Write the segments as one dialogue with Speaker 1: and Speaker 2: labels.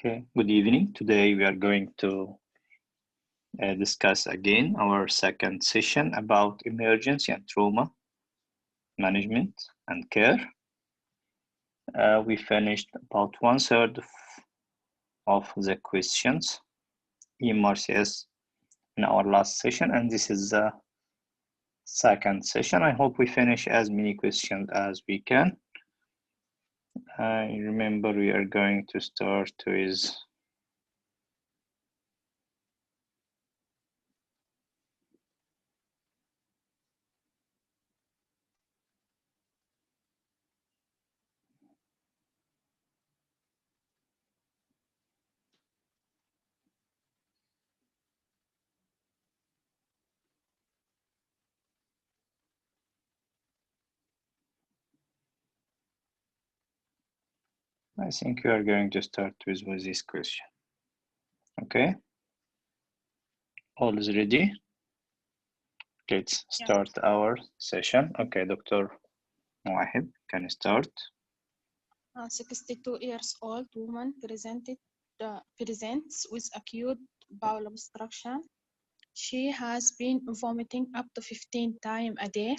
Speaker 1: Okay, good evening. Today we are going to discuss again our second session about emergency and trauma management and care. We finished about 1/3 of the questions, eMRCS, in our last session, and this is the second session. I hope we finish as many questions as we can. Remember, we are going to start with I think we are going to start with this question. Okay, all is ready. Let's start our session. Okay, Dr. Wahid, can you start?
Speaker 2: 62 years old woman presents with acute bowel obstruction. She has been vomiting up to 15 times a day,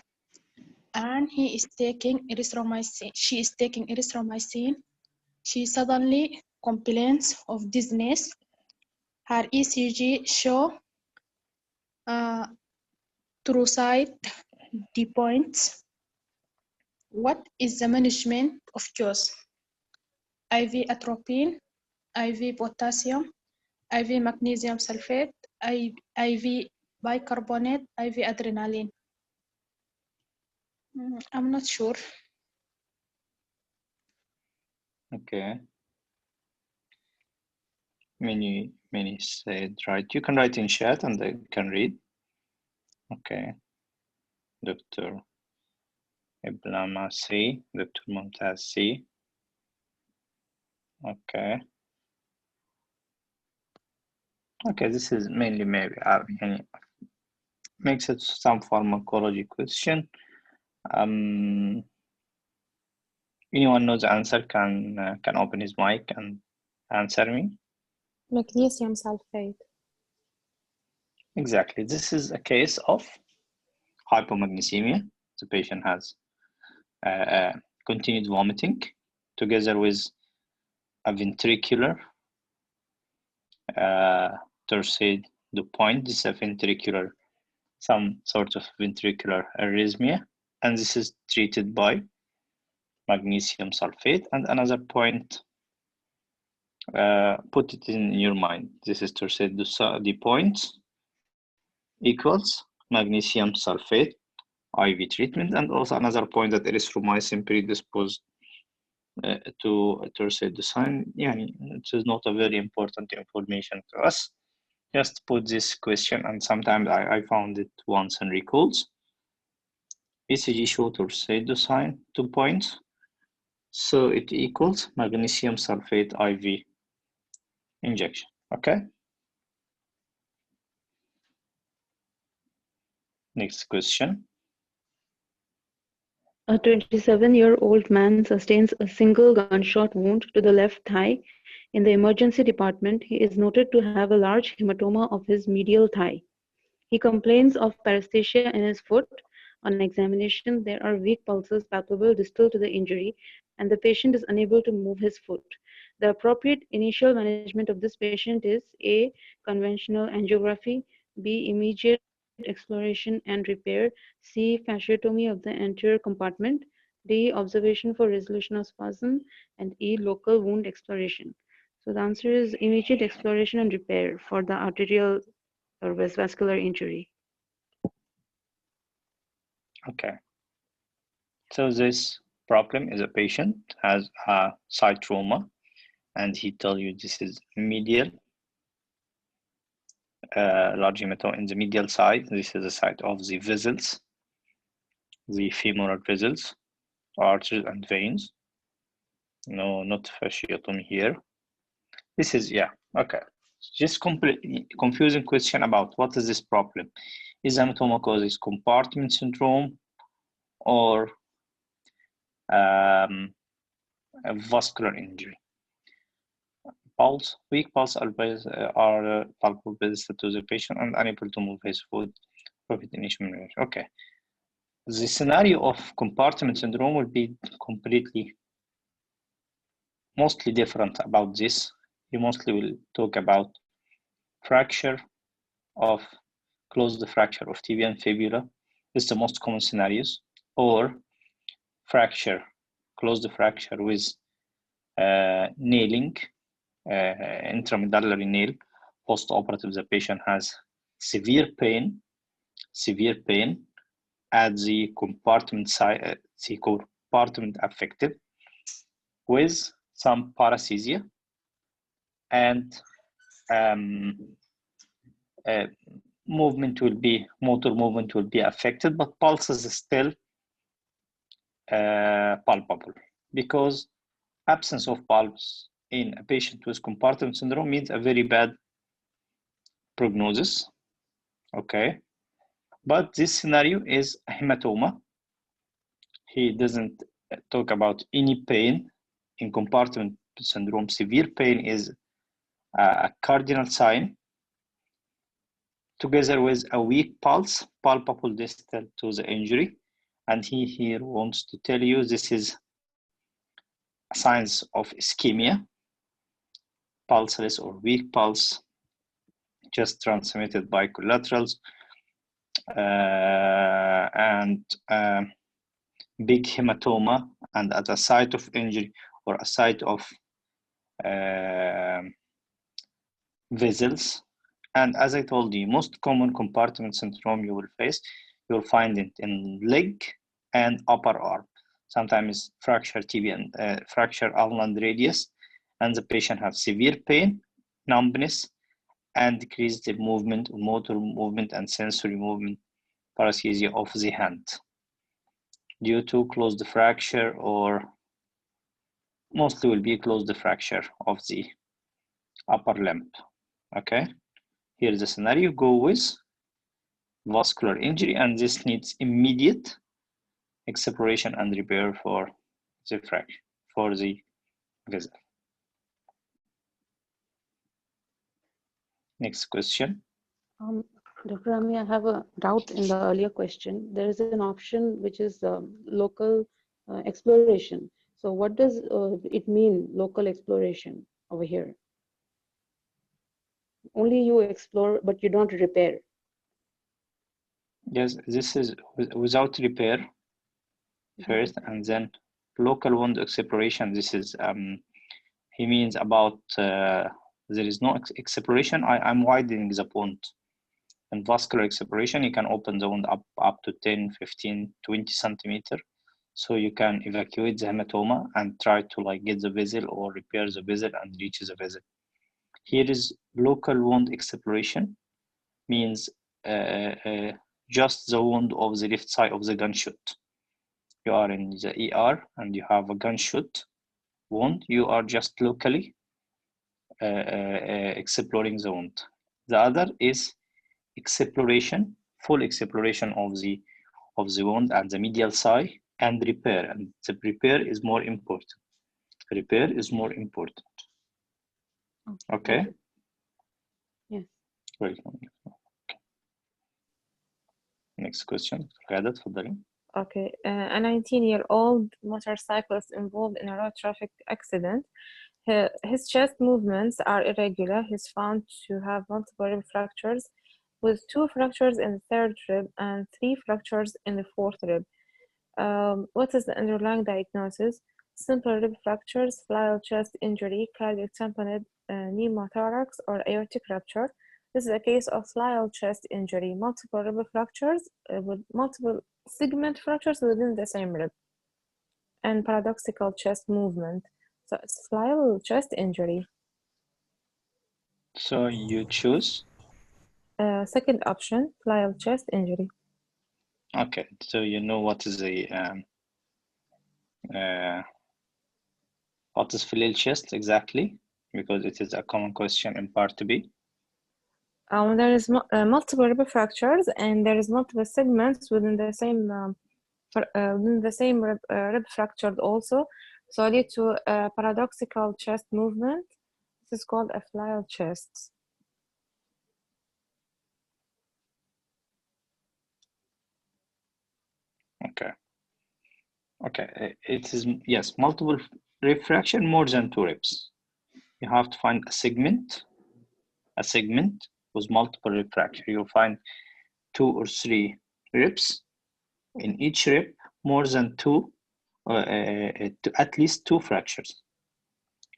Speaker 2: and he is taking erythromycin. She is taking erythromycin. She suddenly complains of dizziness. Her ECG show thoracic D points. What is the management of choice? IV atropine, IV potassium, IV magnesium sulfate, IV bicarbonate, IV adrenaline. I'm not sure.
Speaker 1: Okay. Many said right. You can write in chat and I can read. Okay. Dr. Iblama C. Dr. Mumtaz C. Okay. Okay, this is mainly maybe makes it some pharmacology question. Anyone knows the answer can open his mic and answer me.
Speaker 3: Magnesium sulfate.
Speaker 1: Exactly. This is a case of hypomagnesemia. The patient has continued vomiting together with a ventricular thoracic point. This is a ventricular, some sort of ventricular arrhythmia, and this is treated by magnesium sulfate. And another point, put it in your mind. This is thoracic point equals magnesium sulfate IV treatment, and also another point that erythromycin predisposed to thoracic sign. Yeah, it is not a very important information to us. Just put this question, and sometimes I found it once in recalls. ECG show thoracic sign 2 points, so it equals magnesium sulfate IV injection. Okay. Next question.
Speaker 3: A 27-year-old man sustains a single gunshot wound to the left thigh. In the emergency department, he is noted to have a large hematoma of his medial thigh. He complains of paresthesia in his foot. On examination, there are weak pulses palpable distal to the injury, and the patient is unable to move his foot. The appropriate initial management of this patient is A. Conventional angiography, B. Immediate exploration and repair, C. Fasciotomy of the anterior compartment, D. Observation for resolution of spasm, and E. Local wound exploration. So the answer is immediate exploration and repair for the arterial or vascular injury.
Speaker 1: Okay. So this problem is a patient has a side trauma, and he tells you this is medial, large hematoma in the medial side. This is the site of the vessels, the femoral vessels, arteries and veins. No, not fasciotomy here. This is, yeah, okay. Just completely confusing question about what is this problem. Is hematoma causes compartment syndrome or a vascular injury? pulse. Weak pulse are palpable visited to the patient and unable to move his foot. Okay. The scenario of compartment syndrome will be mostly different about this. You mostly will talk about closed fracture of tibia and fibula. This is the most common scenarios, or closed fracture with nailing, intramedullary nail. Post-operative, the patient has severe pain at the compartment side, the compartment affected, with some paresthesia, and motor movement will be affected, but pulses is still palpable, because absence of pulse in a patient with compartment syndrome means a very bad prognosis. Okay, but this scenario is a hematoma. He doesn't talk about any pain in compartment syndrome. Severe pain is a cardinal sign, together with a weak pulse, palpable distal to the injury. And he here wants to tell you this is signs of ischemia, pulseless or weak pulse, just transmitted by collaterals, and big hematoma, and at a site of injury or a site of vessels. And as I told you, most common compartment syndrome you will face, you'll find it in leg and upper arm. Sometimes fracture tibia and fracture ulnar radius, and the patient has severe pain, numbness, and decreased movement, motor movement, and sensory movement, paresthesia of the hand due to closed fracture, or mostly will be closed fracture of the upper limb. Okay, here's the scenario. Go with vascular injury, and this needs immediate exploration and repair for the fracture, for the vessel. Next question.
Speaker 3: Dr. Rami, I have a doubt in the earlier question. There is an option which is local exploration. So what does it mean, local exploration over here? Only you explore, but you don't repair.
Speaker 1: Yes, this is without repair first, and then local wound exploration. This is he means about there is no exploration. I'm widening the point. In vascular exploration, you can open the wound up to 10, 15, 20 centimeter, so you can evacuate the hematoma and try to like get the vessel or repair the vessel and reach the vessel. Here is local wound exploration, means just the wound of the left side of the gunshot. You are in the ER and you have a gunshot wound. You are just locally exploring the wound. The other is exploration, full exploration of the wound and the medial side, and repair. And the repair is more important. Repair is more important. Okay.
Speaker 3: Yes.
Speaker 1: Very good. Okay. Next question. Ghadat, تفضلي.
Speaker 4: Okay, a 19-year-old motorcyclist involved in a road traffic accident. His chest movements are irregular. He's found to have multiple rib fractures, with 2 fractures in the 3rd rib and 3 fractures in the 4th rib. What is the underlying diagnosis? Simple rib fractures, flail chest injury, cardiac tamponade, pneumothorax, or aortic rupture. This is a case of flail chest injury, multiple rib fractures with multiple segment fractures within the same rib, and paradoxical chest movement. So it's flail chest injury.
Speaker 1: So you choose?
Speaker 4: Second option, flail chest injury.
Speaker 1: Okay, so you know what is the what is flail chest exactly, because it is a common question in part B.
Speaker 4: There is multiple rib fractures, and there is multiple segments within the same rib fractured also. So due to paradoxical chest movement, this is called a flail chest.
Speaker 1: Okay. Okay. It is, yes, multiple rib fracture, more than 2 ribs. You have to find a segment with multiple rib fracture. You'll find 2 or 3 ribs. In each rib, more than 2, at least 2 fractures.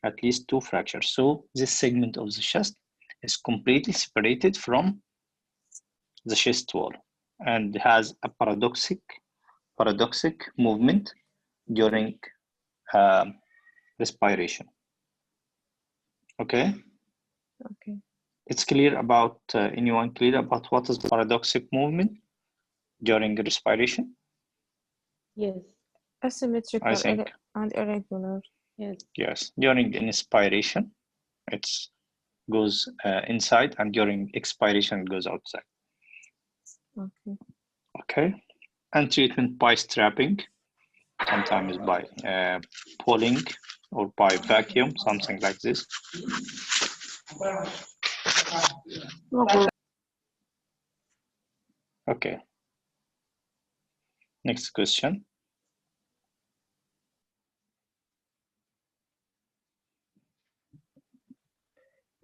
Speaker 1: At least 2 fractures. So this segment of the chest is completely separated from the chest wall and has a paradoxic movement during respiration. Okay.
Speaker 4: Okay.
Speaker 1: It's clear about anyone clear about what is the paradoxic movement during respiration?
Speaker 3: Yes.
Speaker 4: Asymmetrical
Speaker 1: I think.
Speaker 4: and irregular.
Speaker 3: Yes.
Speaker 1: Yes. During inspiration, it goes inside, and during expiration, it goes outside.
Speaker 4: Okay.
Speaker 1: Okay. And treatment by strapping, sometimes by pulling or by vacuum, something like this. Okay. Next question.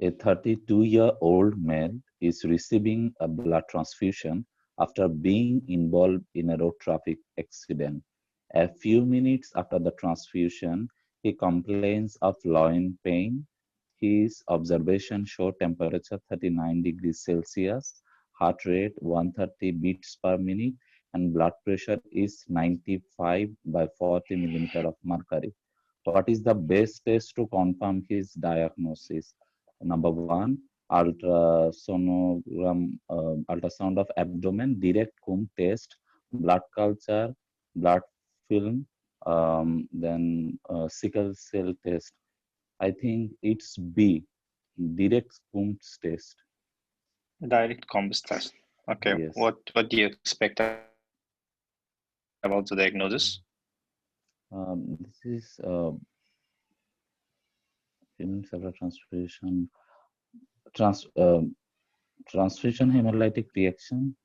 Speaker 5: A 32-year-old male is receiving a blood transfusion after being involved in a road traffic accident. A few minutes after the transfusion, he complains of loin pain. His observation showed temperature 39 degrees Celsius, heart rate 130 beats per minute, and blood pressure is 95 by 40 millimeter of mercury. What is the best test to confirm his diagnosis? Number 1, ultrasound of abdomen, direct comb test, blood culture, blood film, then sickle cell test. I think it's B, direct comb test.
Speaker 1: Direct comb test. Okay.
Speaker 5: Yes.
Speaker 1: What do you expect about the diagnosis?
Speaker 5: This is cellular transfusion, transfusion hemolytic reaction.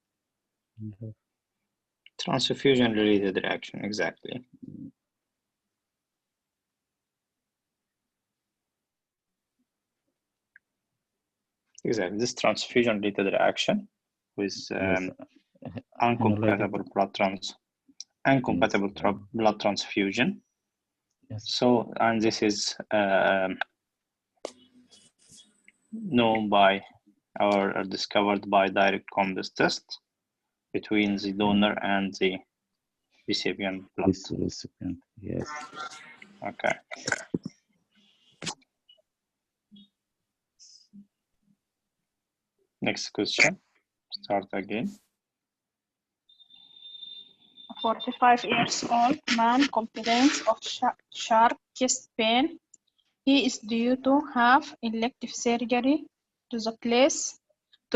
Speaker 1: Transfusion related reaction, exactly. Exactly, this transfusion related reaction with
Speaker 5: Yes.
Speaker 1: incompatible blood transfusion.
Speaker 5: Yes.
Speaker 1: So, and this is known by or discovered by direct combust test between the donor and the recipient blood.
Speaker 5: This recipient, yes.
Speaker 1: Okay. Next question. Start again.
Speaker 2: 45 years old man complains of sharp chest pain. He is due to have elective surgery to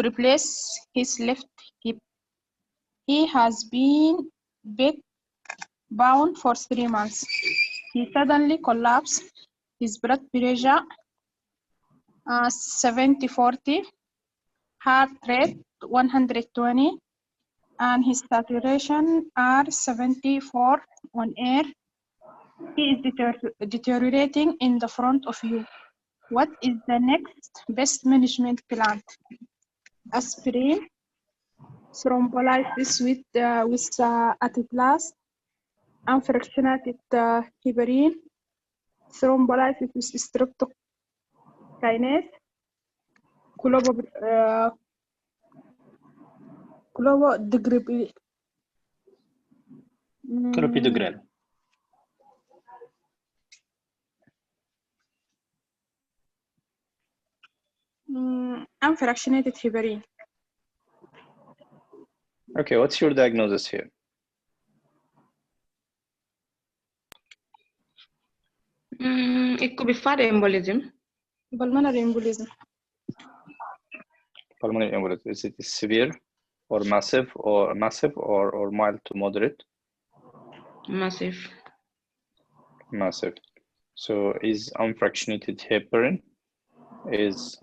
Speaker 2: replace his left hip. He has been bedbound for 3 months. He suddenly collapsed. His blood pressure 70/40, heart rate 120, and his saturation are 74 on air. He is deteriorating in the front of you. What is the next best management plan? Aspirin, thrombolysis with atiplast, unfractionated heparin, thrombolysis with streptokinase, clopidogrel.
Speaker 1: Clopidogrel.
Speaker 2: Unfractionated heparin.
Speaker 1: Okay, what's your diagnosis here?
Speaker 3: It could be fat embolism.
Speaker 2: Pulmonary embolism.
Speaker 1: Pulmonary embolism. Is it severe or massive or mild to moderate?
Speaker 3: Massive.
Speaker 1: Massive. So is unfractionated heparin is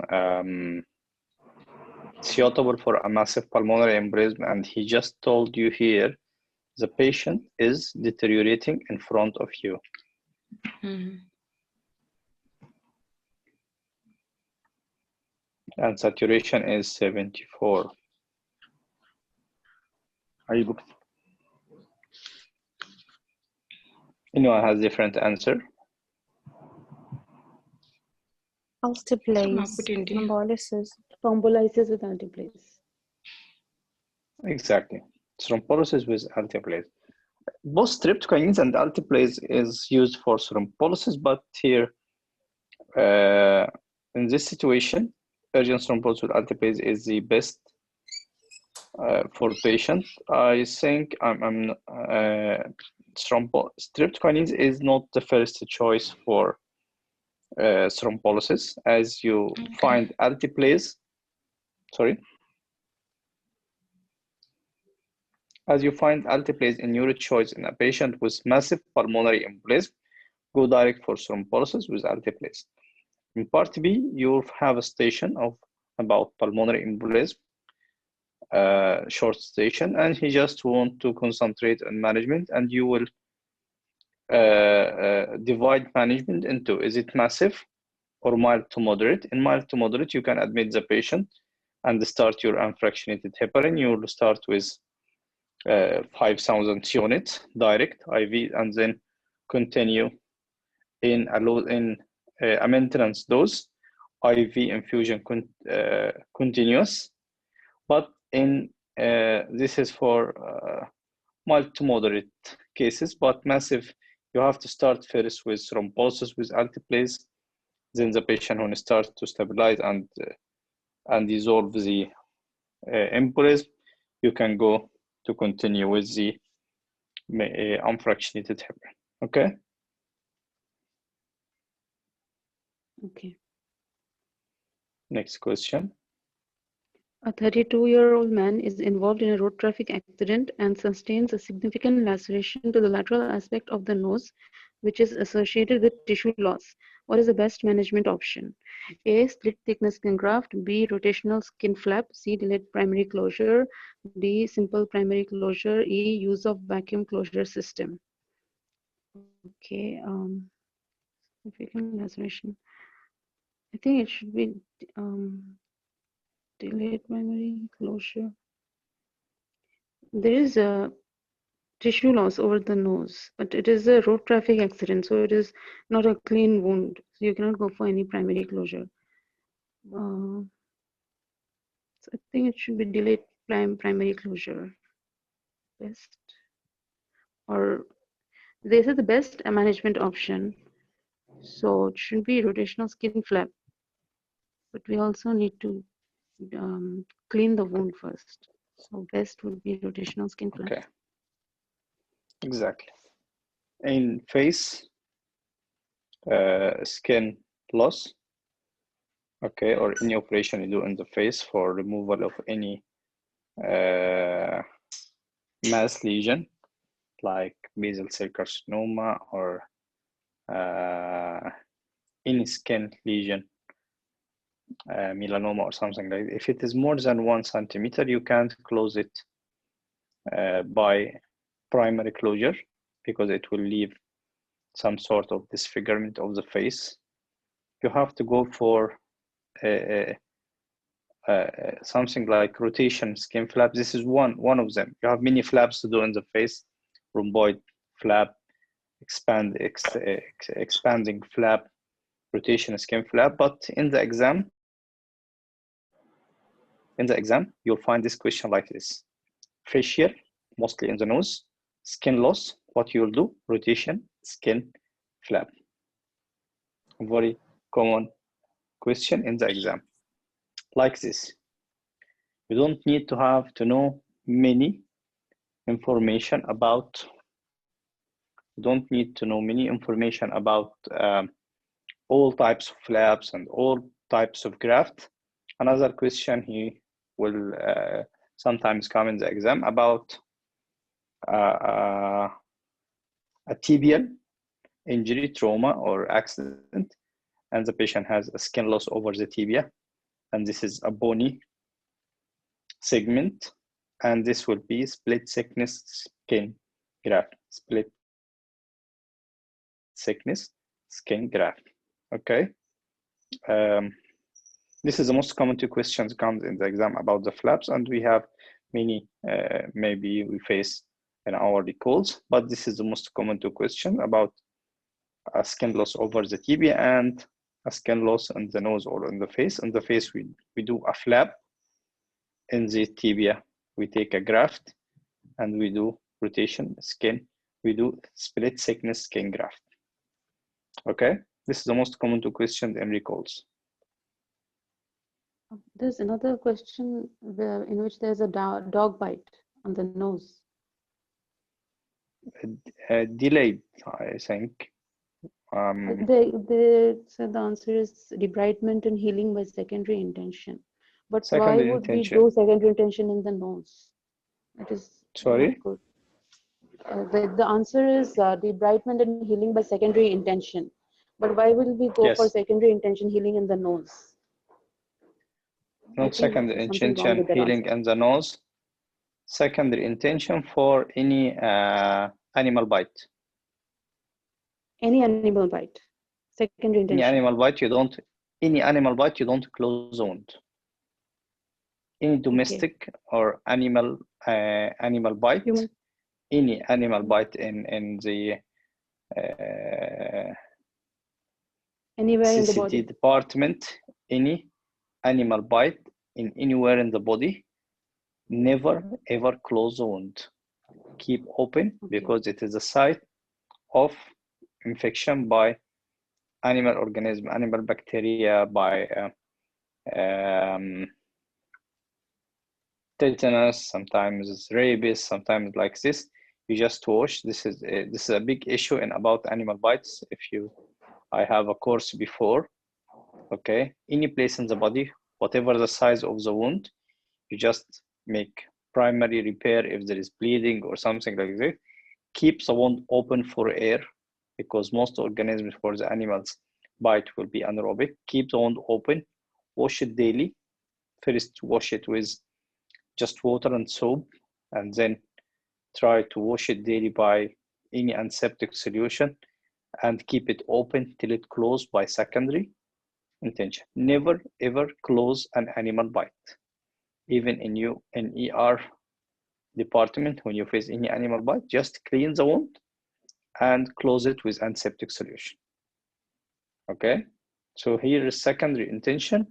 Speaker 1: suitable for a massive pulmonary embolism, and he just told you here the patient is deteriorating in front of you. And saturation is 74. Anyone has different answer?
Speaker 4: Altiplace, thrombolysis.
Speaker 3: Thrombolysis with altiplace.
Speaker 1: Exactly. Thrombolysis with altiplace. Both streptokinase and altiplace is used for thrombolysis, but here in this situation, urgent thrombolysis with altiplace is the best for patient. I think streptokinase is not the first choice for thrombolysis, as you find altiplace. Sorry. As you find altiplace in your choice in a patient with massive pulmonary embolism, go direct for thrombolysis with altiplace. In part B, you'll have a station of about pulmonary embolism, short station, and he just want to concentrate on management, and you will divide management into, is it massive or mild to moderate? In mild to moderate, you can admit the patient and start your unfractionated heparin. You will start with 5,000 units direct IV, and then continue in a maintenance dose IV infusion continuous. But in this is for mild to moderate cases, but massive, you have to start first with thrombolysis with altiplace, then the patient will start to stabilize and dissolve the embolism. You can go to continue with the unfractionated heparin. Okay.
Speaker 3: Okay.
Speaker 1: Next question.
Speaker 3: A 32-year-old man is involved in a road traffic accident and sustains a significant laceration to the lateral aspect of the nose, which is associated with tissue loss. What is the best management option? A. Split thickness skin graft. B. Rotational skin flap. C. Delayed primary closure. D. Simple primary closure. E. Use of vacuum closure system. Okay. Significant laceration. I think it should be delayed primary closure. There is a tissue loss over the nose, but it is a road traffic accident, so it is not a clean wound. So you cannot go for any primary closure. So I think it should be delayed primary closure. Best, or this is the best management option. So it should be rotational skin flap, but we also need to clean the wound first. So best would be rotational skin flap.
Speaker 1: Okay. Exactly. In face skin loss, okay, or any operation you do in the face for removal of any mass lesion like basal cell carcinoma or any skin lesion, melanoma or something like that. If it is more than 1 centimeter, you can't close it by primary closure because it will leave some sort of disfigurement of the face. You have to go for something like rotation skin flap. This is one of them. You have many flaps to do in the face: rhomboid flap, expanding flap, rotation skin flap. But in the exam, you'll find this question like this: facial, mostly in the nose, skin loss. What you'll do? Rotation skin flap. Very common question in the exam. Like this. You don't need to have to know many information about. You don't need to know many information about all types of flaps and all types of graft. Another question he will sometimes come in the exam about a tibial injury, trauma, or accident. and the patient has a skin loss over the tibia, and this is a bony segment, and this will be split thickness skin graft, split thickness skin graft. Okay. This is the most common 2 questions comes in the exam about the flaps, and we have many maybe we face in our recalls, but this is the most common 2 questions about a skin loss over the tibia and a skin loss in the nose or in the face. In the face, we do a flap. In the tibia, we take a graft and we do rotation skin. We do split thickness skin graft. Okay, this is the most common 2 questions in recalls.
Speaker 3: There's another question in which there's a dog bite on the nose.
Speaker 1: Delayed, I think.
Speaker 3: They said the answer is debridement and healing by secondary intention. But why would we do secondary intention in the nose? It is
Speaker 1: sorry.
Speaker 3: Not good. The answer is debridement and healing by secondary intention. But why will we go for secondary intention healing in the nose?
Speaker 1: Not secondary intention healing in the nose. Secondary intention for any animal bite.
Speaker 3: Any animal bite. Secondary intention.
Speaker 1: Any animal bite, you don't close the wound. Any domestic or animal bite, any animal bite in the
Speaker 3: anywhere in the
Speaker 1: CCT
Speaker 3: body
Speaker 1: department, any animal bite in anywhere in the body, never ever close the wound. Keep open because it is a site of infection by animal organism, animal bacteria, by tetanus, sometimes rabies, sometimes like this. You just wash. This is a big issue in about animal bites. I have a course before. Okay, any place in the body, whatever the size of the wound, you just make primary repair if there is bleeding or something like that. Keep the wound open for air because most organisms for the animals bite will be anaerobic. Keep the wound open. Wash it daily. First, wash it with just water and soap, and then try to wash it daily by any antiseptic solution and keep it open till it closed by secondary intention. Never ever close an animal bite. Even in ER department, when you face any animal bite, just clean the wound and close it with antiseptic solution. Okay, so here is secondary intention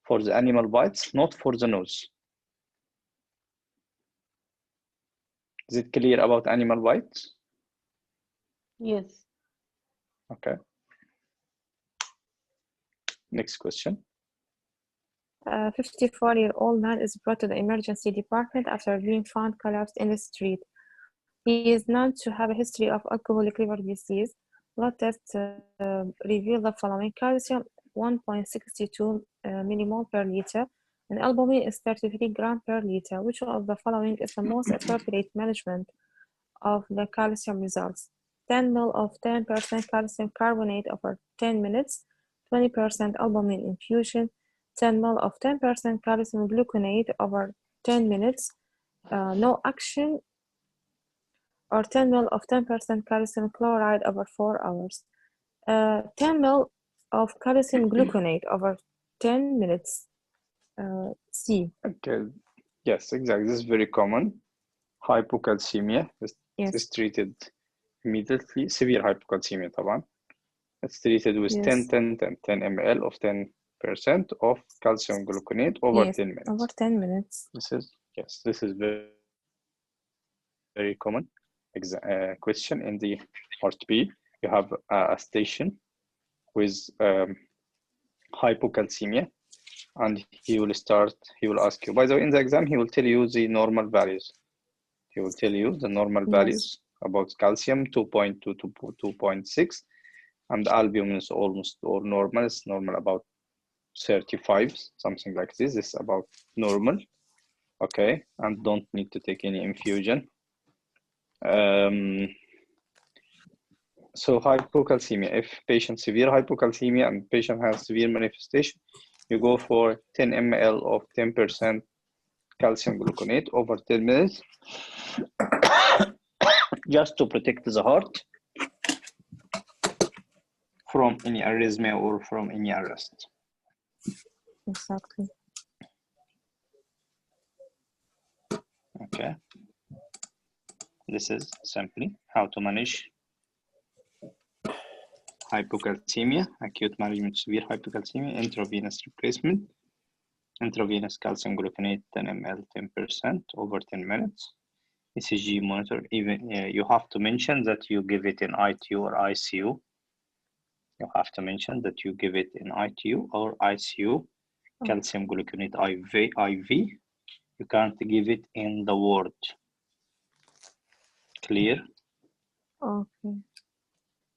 Speaker 1: for the animal bites, not for the nose. Is it clear about animal bites?
Speaker 3: Yes.
Speaker 1: Okay. Next question.
Speaker 4: A 54-year-old man is brought to the emergency department after being found collapsed in the street. He is known to have a history of alcoholic liver disease. Blood tests reveal the following: calcium 1.62 millimole per liter, and albumin is 33 grams per liter. Which of the following is the most appropriate management of the calcium results? 10 ml of 10% calcium carbonate over 10 minutes, 20% albumin infusion, 10 ml of 10% calcium gluconate over 10 minutes, no action, or 10 ml of 10% calcium chloride over 4 hours. 10 ml of calcium gluconate over 10 minutes. C.
Speaker 1: Okay. Yes, exactly. This is very common. Hypocalcemia is treated immediately. Severe hypocalcemia, طبعا. It's treated with 10 ml of 10% of calcium gluconate over 10 minutes.
Speaker 4: Over 10 minutes.
Speaker 1: This is very, very common question in the orthopedic. You have a station with hypocalcemia, and he will ask you. By the way, in the exam, he will tell you the normal values. He will tell you the normal values about calcium, 2.2 to 2.6, and albumin is almost or normal. It's normal about 35, something like this. This is about normal. Okay, and don't need to take any infusion. So hypocalcemia, if patient severe hypocalcemia and patient has severe manifestation, you go for 10 ml of 10% calcium gluconate over 10 minutes just to protect the heart from any arrhythmia or from any arrest.
Speaker 4: Exactly.
Speaker 1: Okay. This is simply how to manage hypocalcemia, acute management severe hypocalcemia, intravenous replacement, intravenous calcium gluconate 10 ml 10% over 10 minutes. ECG monitor, even you have to mention that you give it in ITU or ICU. You have to mention that you give it in ITU or ICU. Calcium gluconate IV. You can't give it in the ward. Clear?
Speaker 4: Okay.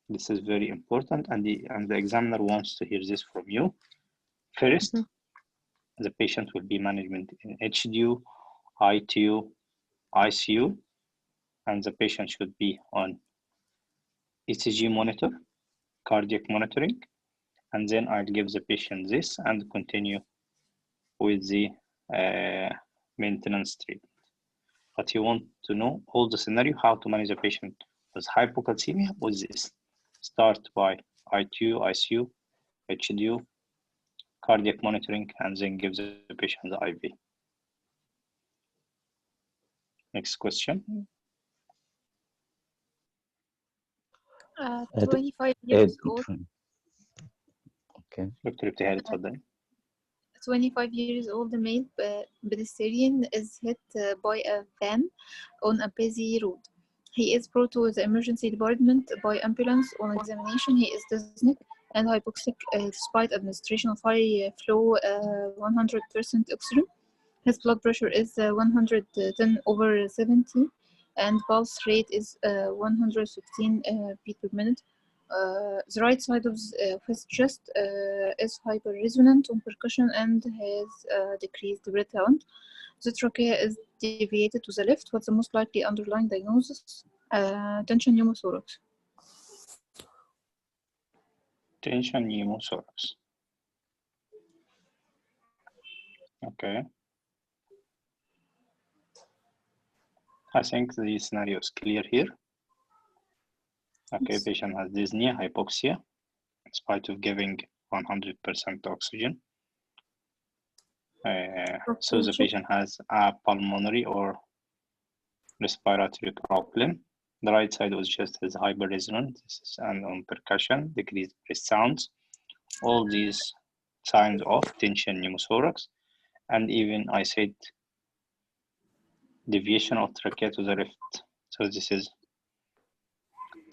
Speaker 1: This is very important, and the examiner wants to hear this from you. First, the patient will be management in HDU, ITU, ICU, and the patient should be on ECG monitor, cardiac monitoring, and then I'll give the patient this and continue with the maintenance treatment. But you want to know all the scenario, how to manage a patient with hypocalcemia with this. Start by ITU, ICU, HDU, cardiac monitoring, and then give the patient the IV. Next question.
Speaker 6: 25 years old.
Speaker 5: Okay.
Speaker 1: دكتور ابتهال اتفضلي.
Speaker 6: 25 years old male pedestrian is hit by a van on a busy road. He is brought to the emergency department by ambulance. On examination, he is dyspneic and hypoxic despite administration of high flow 100% oxygen. His blood pressure is 110/70 and pulse rate is 115 beat per minute. The right side of his chest is hyperresonant on percussion and has decreased breath count. The trachea is deviated to the left. What's the most likely underlying diagnosis? Tension pneumothorax.
Speaker 1: Tension pneumothorax. Okay. I think the scenario is clear here. Okay, patient has dyspnea, hypoxia, in spite of giving 100% oxygen. So the patient has a pulmonary or respiratory problem. The right side was just as hyperresonant and on percussion, decreased breath sounds. All these signs of tension pneumothorax, and even I said deviation of trachea to the left. So this is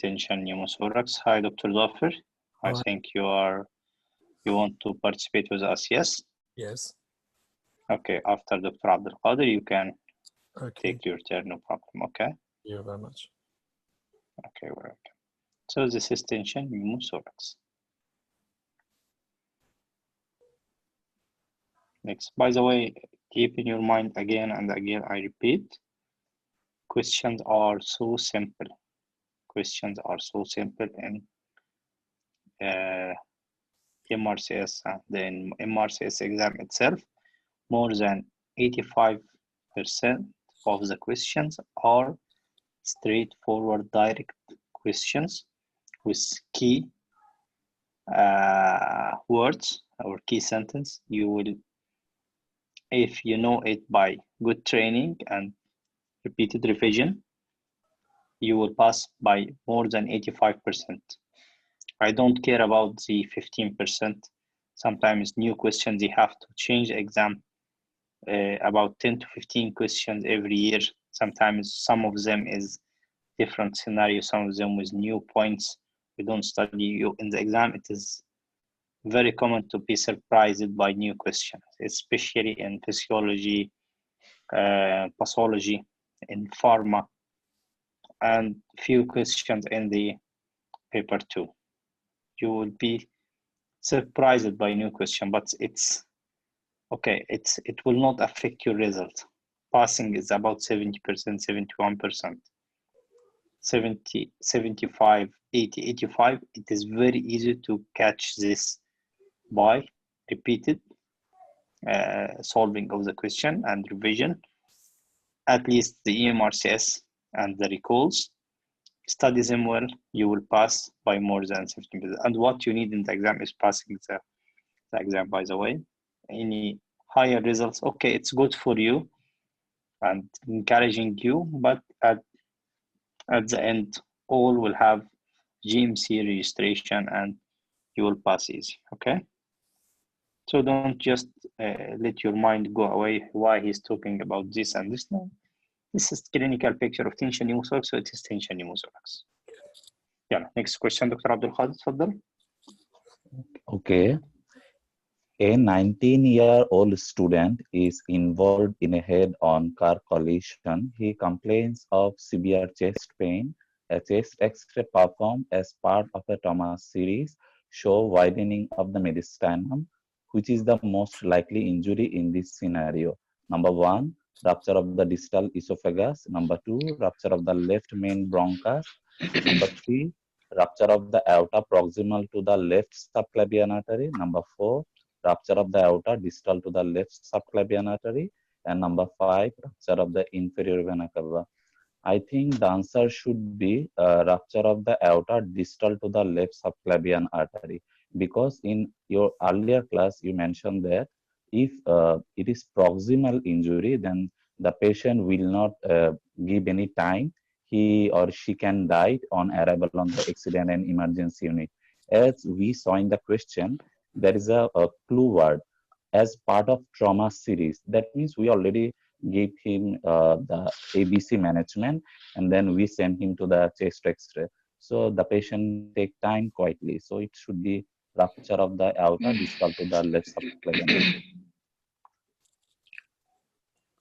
Speaker 1: tension pneumothorax. Hi, Dr. Zafir. I think you want to participate with us, yes?
Speaker 7: Yes.
Speaker 1: Okay, after Dr. Abdul Qadir, you can take your turn, no problem, okay?
Speaker 7: Thank you very much.
Speaker 1: Okay, welcome. So this is tension pneumothorax. Next, by the way, keep in your mind again and again, I repeat, questions are so simple. Questions are so simple in eMRCS and then eMRCS exam itself. More than 85% of the questions are straightforward, direct questions with key words or key sentence. You will, if you know it by good training and repeated revision, you will pass by more than 85%. I don't care about the 15%. Sometimes new questions, they have to change the exam about 10 to 15 questions every year. Sometimes some of them is different scenarios, some of them with new points. We don't study you in the exam. It is very common to be surprised by new questions, especially in physiology, pathology, in pharma, and few questions in the paper too. You will be surprised by new question, but it's okay. It will not affect your result. Passing is about 70%, 71%. 70, 75, 80, 85, it is very easy to catch this by repeated solving of the question and revision, at least the eMRCS and the recalls. Study them well, you will pass by more than 50%. And what you need in the exam is passing the exam, by the way. Any higher results, okay, it's good for you and encouraging you, but at the end, all will have GMC registration and you will pass easy, okay? So don't just let your mind go away why he's talking about this and this. No, this is clinical picture of tension pneumothorax, so it is tension pneumothorax. Yeah, next question, Dr. Abdul Khadir, تفضل.
Speaker 5: Okay. A 19-year-old student is involved in a head-on car collision. He complains of severe chest pain. A chest X-ray performed as part of a trauma series show widening of the mediastinum, which is the most likely injury in this scenario. Number 1, rupture of the distal esophagus. Number 2, rupture of the left main bronchus. Number 3, rupture of the aorta proximal to the left subclavian artery. Number 4, rupture of the aorta distal to the left subclavian artery. And number 5, rupture of the inferior vena cava. I think the answer should be rupture of the aorta distal to the left subclavian artery, because in your earlier class you mentioned that if it is proximal injury, then the patient will not give any time. He or she can die on arrival on the accident and emergency unit. As we saw in the question, there is a clue word as part of trauma series. That means we already gave him the ABC management, and then we sent him to the chest X-ray. So the patient take time quietly. So it should be rupture of the aorta distal to the left subclavian artery.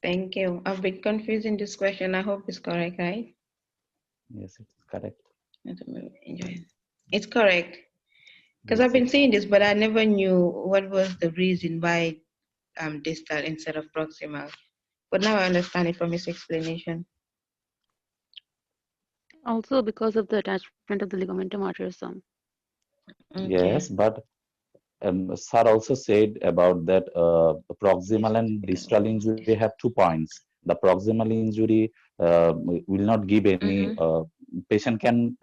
Speaker 3: Thank you. I've been confused in this question. I hope it's correct, right?
Speaker 5: Yes, it's correct.
Speaker 3: It's correct. Because
Speaker 5: Yes,
Speaker 3: I've been saying this, but I never knew what was the reason why distal instead of proximal. But now I understand it from his explanation.
Speaker 7: Also because of the attachment of the ligamentum arteriosum.
Speaker 3: Okay.
Speaker 5: Yes, but sir also said about that proximal and distal injury have 2 points. The proximal injury will not give any patient can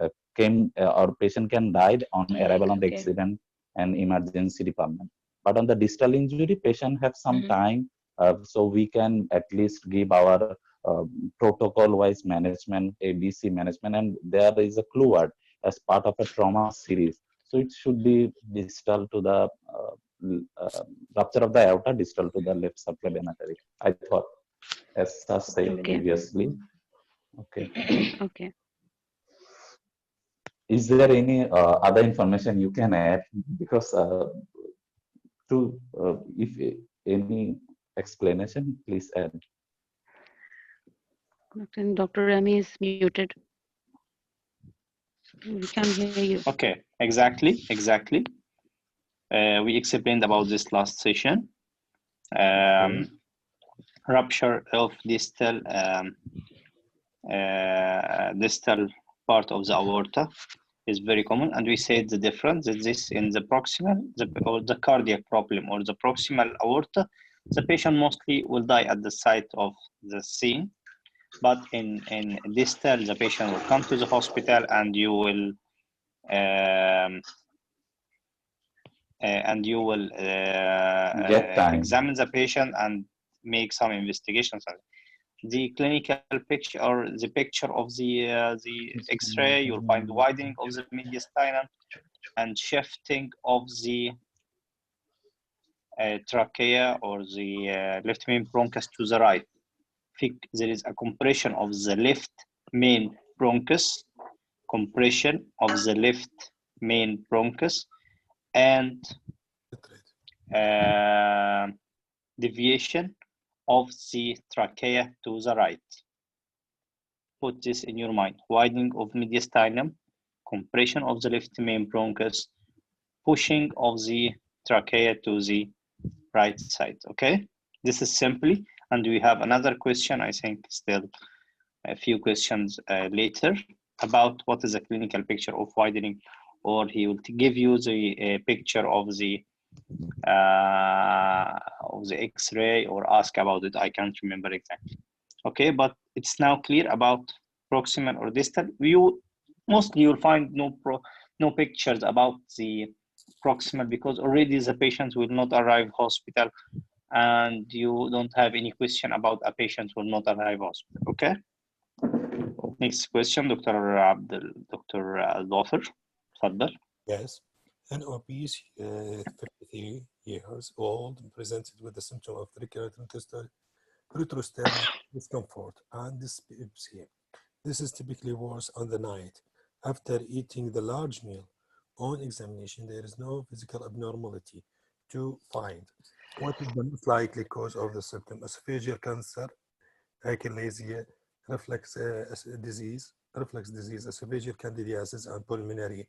Speaker 5: or patient can die on arrival on the accident and emergency department. But on the distal injury, patient have some time, so we can at least give our protocol-wise management, ABC management, and there is a clue word as part of a trauma series. So it should be distal to the rupture of the aorta distal to the left subclavian artery. I thought, as sir said previously. Okay.
Speaker 7: Okay.
Speaker 5: Is there any other information you can add? Because if any explanation, please add.
Speaker 7: Dr. Remy is muted. We can't hear you.
Speaker 1: Okay, exactly. We explained about this last session. Rupture of distal distal part of the aorta is very common, and we said the difference is this: in the proximal or the cardiac problem or the proximal aorta, the patient mostly will die at the site of the scene, but in distal, the patient will come to the hospital and you will examine the patient and make some investigations. The clinical picture or the picture of the X-ray, you'll find widening of the mediastinum and shifting of the trachea or the left main bronchus to the right. There is a compression of the left main bronchus, and deviation of the trachea to the right. Put this in your mind: widening of mediastinum, compression of the left main bronchus, pushing of the trachea to the right side. Okay, this is simply, and we have another question, I think still a few questions later. about what is a clinical picture of widening, or he will give you the picture of the X-ray or ask about it. I can't remember exactly. Okay, but it's now clear about proximal or distal. Mostly you'll find no pictures about the proximal because already the patient will not arrive hospital, and you don't have any question about a patient will not arrive hospital. Okay. Next question, Dr. Al-Dhafar. Tfaddal.
Speaker 8: Yes, an obese 53 years old presented with the symptom of retrosternal discomfort and dyspepsia. This is typically worse on the night after eating the large meal. On examination, there is no physical abnormality to find. What is the most likely cause of the symptom? Esophageal cancer, achalasia, reflux disease, esophageal candidiasis, and pulmonary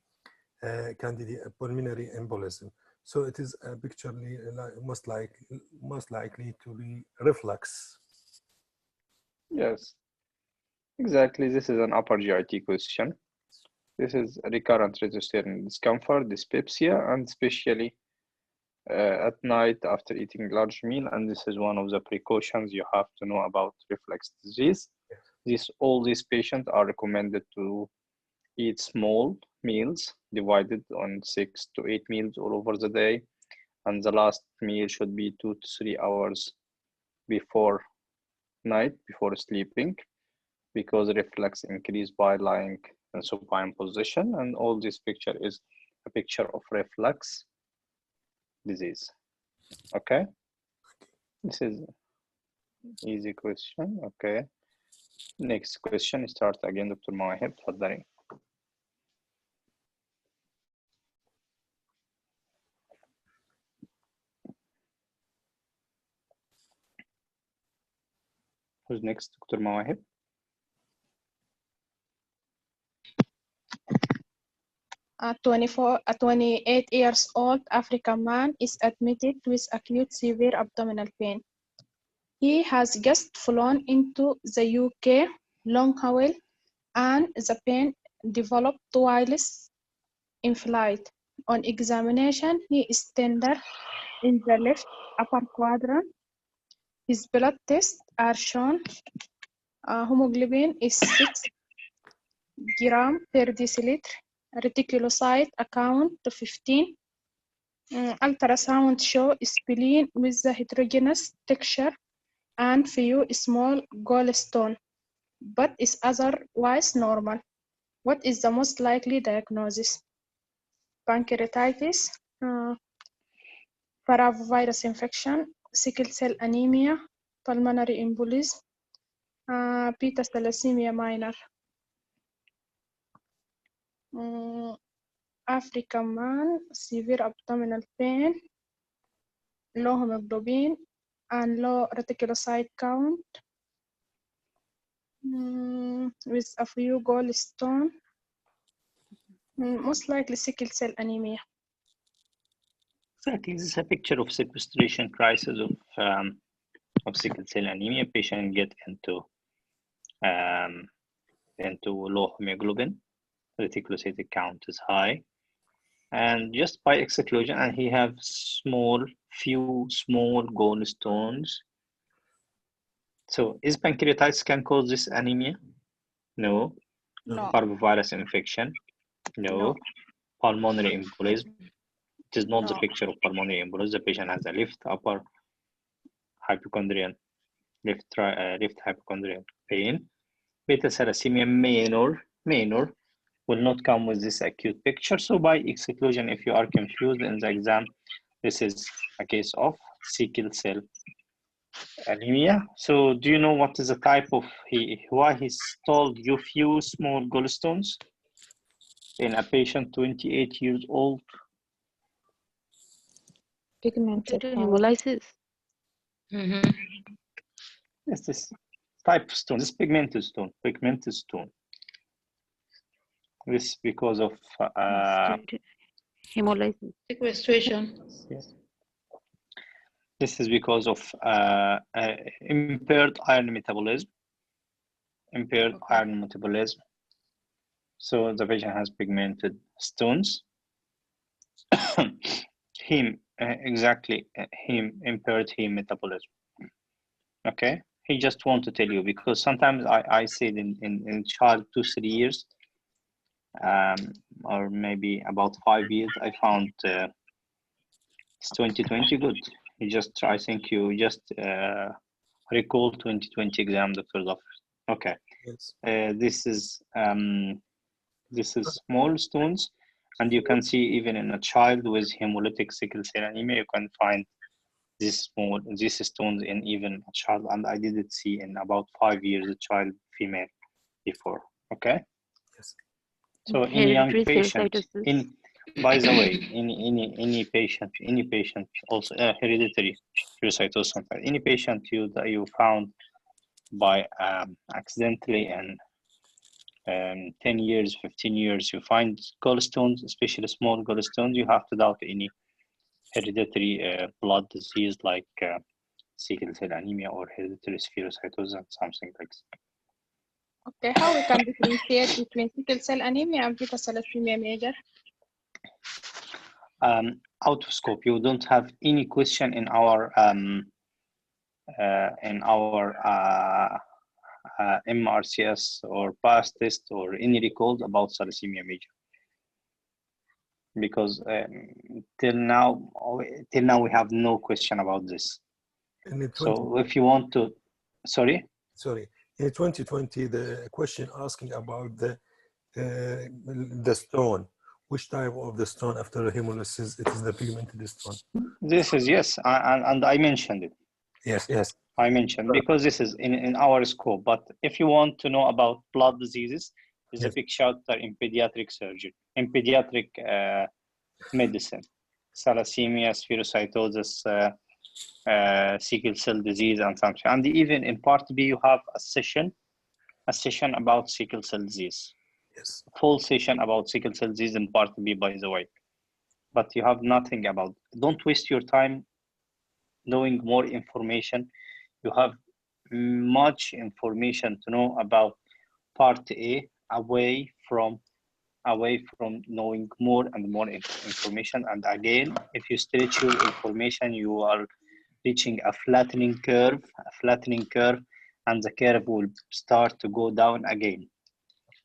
Speaker 8: embolism. So it is picturally most likely to be reflux.
Speaker 1: Yes, exactly. This is an upper GIT question. This is recurrent retrosternal discomfort, dyspepsia, and especially at night after eating large meal. And this is one of the precautions you have to know about reflux disease. All these patients are recommended to eat small meals divided on 6 to 8 meals all over the day, and the last meal should be 2 to 3 hours before night, before sleeping, because reflux increase by lying in supine position, and all this picture is a picture of reflux disease. Okay, this is easy question. Okay, next question, start again, Dr. Mawahib. تفضلي. Who's next, Dr. Mawahib?
Speaker 2: A 28 years old African man is admitted with acute severe abdominal pain. He has just flown into the UK long haul, and the pain developed whilst in flight. On examination, he is tender in the left upper quadrant. His blood tests are shown. Hemoglobin is 6 gram per deciliter. Reticulocyte account to 15. Ultrasound show spleen with the heterogeneous texture and few small gallstone, but is otherwise normal. What is the most likely diagnosis? Pancreatitis, paravovirus infection, sickle cell anemia, pulmonary embolism, beta thalassemia minor. African man, severe abdominal pain, low hemoglobin, and low reticulocyte count, with a few gallstone, most likely sickle cell anemia.
Speaker 1: Exactly, this is a picture of sequestration crisis of sickle cell anemia. Patient get into low hemoglobin, reticulocyte count is high, and just by exclusion, and he have few small gallstones. So is pancreatitis can cause this anemia? No.
Speaker 2: No.
Speaker 1: Parvovirus infection? No. Pulmonary embolism? It is not the picture of pulmonary embolism. The patient has a left upper hypochondrial, left hypochondrial pain. Beta thalassemia minor will not come with this acute picture. So by exclusion, if you are confused in the exam, this is a case of sickle cell anemia. So do you know what is the type of why he's told you few small gallstones in a patient 28 years old?
Speaker 4: Pigmented
Speaker 7: Hemolysis.
Speaker 1: Yes, this type of stone, this pigmented stone. This because of
Speaker 7: Hemolysis.
Speaker 9: Sequestration.
Speaker 1: yes. This is because of impaired iron metabolism. So the patient has pigmented stones. Impaired heme metabolism. Okay, he just want to tell you, because sometimes I said in child 2-3 years, or maybe about 5 years, I found it's 2020 good. You just, I think you just recall 2020 exam, Dr. Zafar. Okay.
Speaker 8: Yes.
Speaker 1: This is small stones, and you can see even in a child with hemolytic sickle cell anemia, you can find these stones in even a child, and I didn't see in about 5 years a child female before. Okay.
Speaker 8: Yes.
Speaker 1: So in young
Speaker 7: Hereditary
Speaker 1: patient,
Speaker 7: cystitis.
Speaker 1: by the way, any patient also hereditary pherocytosis, any patient that you found by accidentally and 10 years, 15 years, you find gallstones, especially small gallstones, you have to doubt any hereditary blood disease like sickle cell anemia or hereditary spherocytosis and something like that.
Speaker 2: Okay, how we can differentiate between sickle cell anemia and beta thalassemia major?
Speaker 1: Out of scope, you don't have any question in our eMRCS or PASS test or any record about thalassemia major, because till now we have no question about this. So if you want to, sorry,
Speaker 8: in 2020 the question asking about the stone, which type of the stone after hemolysis it is the pigmented stone.
Speaker 1: This is, yes, and I mentioned it.
Speaker 8: Yes.
Speaker 1: I mentioned, because this is in our scope. But if you want to know about blood diseases, there's a big chapter in pediatric surgery, in pediatric medicine, thalassemia, spherocytosis, sickle cell disease, and something. And even in part B, you have a session about sickle cell disease.
Speaker 8: Yes.
Speaker 1: Full session about sickle cell disease in part B, by the way. But you have nothing about. Don't waste your time knowing more information. You have much information to know about part A, away from knowing more and more information. And again, if you stretch your information, you are reaching a flattening curve, and the curve will start to go down again.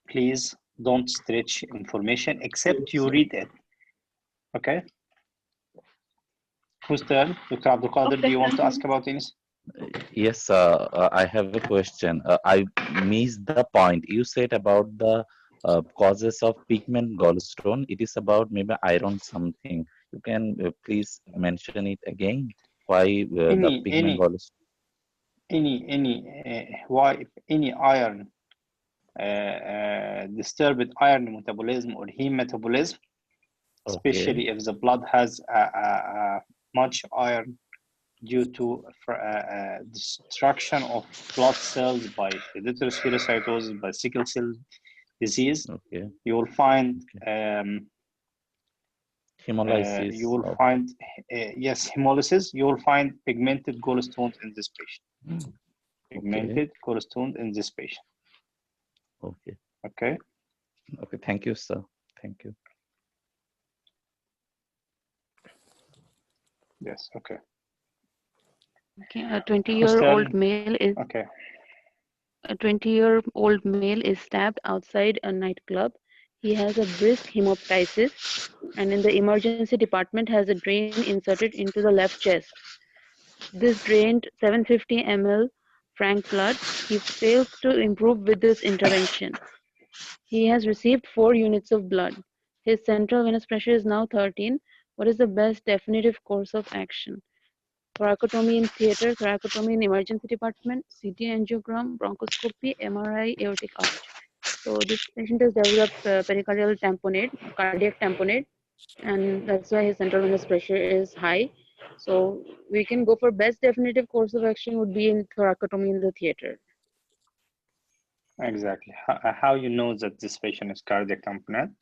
Speaker 1: Please don't stretch information except you read it. Okay? Whose turn? Dr. Abdul Qadir, do you want to ask about anything?
Speaker 5: Yes, I have a question. I missed the point. You said about the causes of pigment gallstone. It is about maybe iron something. You can please mention it again. Why the pigment gallstone?
Speaker 1: Why any iron disturbed iron metabolism or heme metabolism, especially if the blood has much iron due to destruction of blood cells by hereditary spherocytosis, by sickle cell disease. You will find
Speaker 5: hemolysis.
Speaker 1: You will find hemolysis. You will find pigmented gallstones in this patient. Pigmented gallstones in this patient. Okay.
Speaker 5: Thank you, sir. Thank you.
Speaker 1: Yes. Okay.
Speaker 7: Okay. A 20-year-old male is.
Speaker 1: Okay.
Speaker 7: A 20-year-old male is stabbed outside a nightclub. He has a brisk hemoptysis, and in the emergency department has a drain inserted into the left chest. This drained 750 ml frank blood. He fails to improve with this intervention. He has received 4 units of blood. His central venous pressure is now 13. What is the best definitive course of action? Thoracotomy in theater, thoracotomy in emergency department, CT angiogram, bronchoscopy, MRI, aortic arch. So this patient has developed pericardial tamponade, cardiac tamponade, and that's why his central venous pressure is high. So we can go for best definitive course of action would be in thoracotomy in the theater.
Speaker 1: Exactly. How you know that this patient is cardiac tamponade?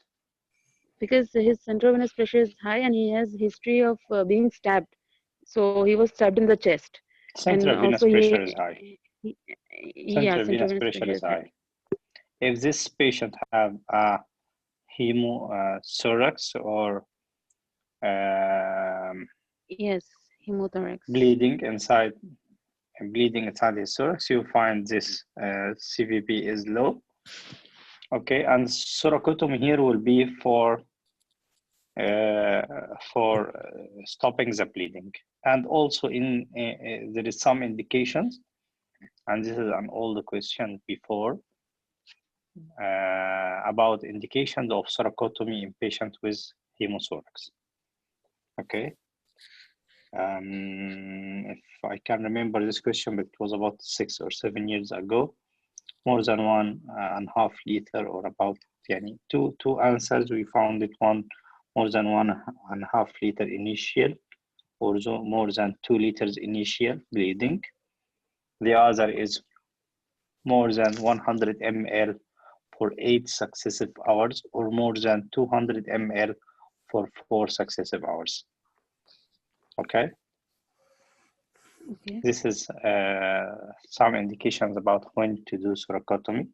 Speaker 7: Because his central venous pressure is high and he has history of being stabbed. So he was stabbed in the chest.
Speaker 1: Central venous pressure is high. Central venous pressure is high. if this patient have a hemothorax or
Speaker 7: Yes, hemothorax.
Speaker 1: bleeding inside his thorax, you find this CVP is low. Okay, and thoracotomy here will be for stopping the bleeding. And also in there is some indications, and this is an old question before, about indications of thoracotomy in patients with hemothorax. Okay. If I can remember this question, but it was about 6 or 7 years ago. More than 1.5 liter, or about two answers. We found it one more than 1.5 liter initial, or more than 2 liters initial bleeding. The other is more than 100 ml for 8 successive hours, or more than 200 ml for 4 successive hours. Okay.
Speaker 7: Okay.
Speaker 1: This is some indications about when to do thoracotomy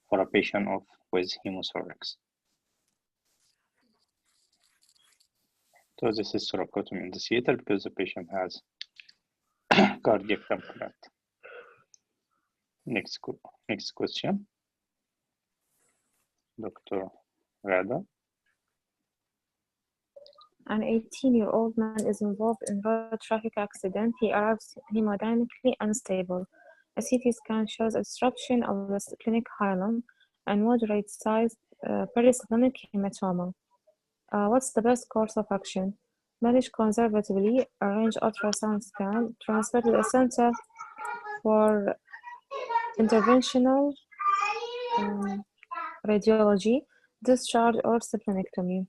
Speaker 1: for a patient with hemothorax. So this is thoracotomy in the theater because the patient has cardiac tamponade. Next question, Dr. Rada.
Speaker 4: An 18-year-old man is involved in road traffic accident. He arrives hemodynamically unstable. A CT scan shows a disruption of the splenic hilum and moderate-sized perisplenic hematoma. What's the best course of action? Manage conservatively, arrange ultrasound scan, transfer to the center for interventional radiology, discharge, or splenectomy.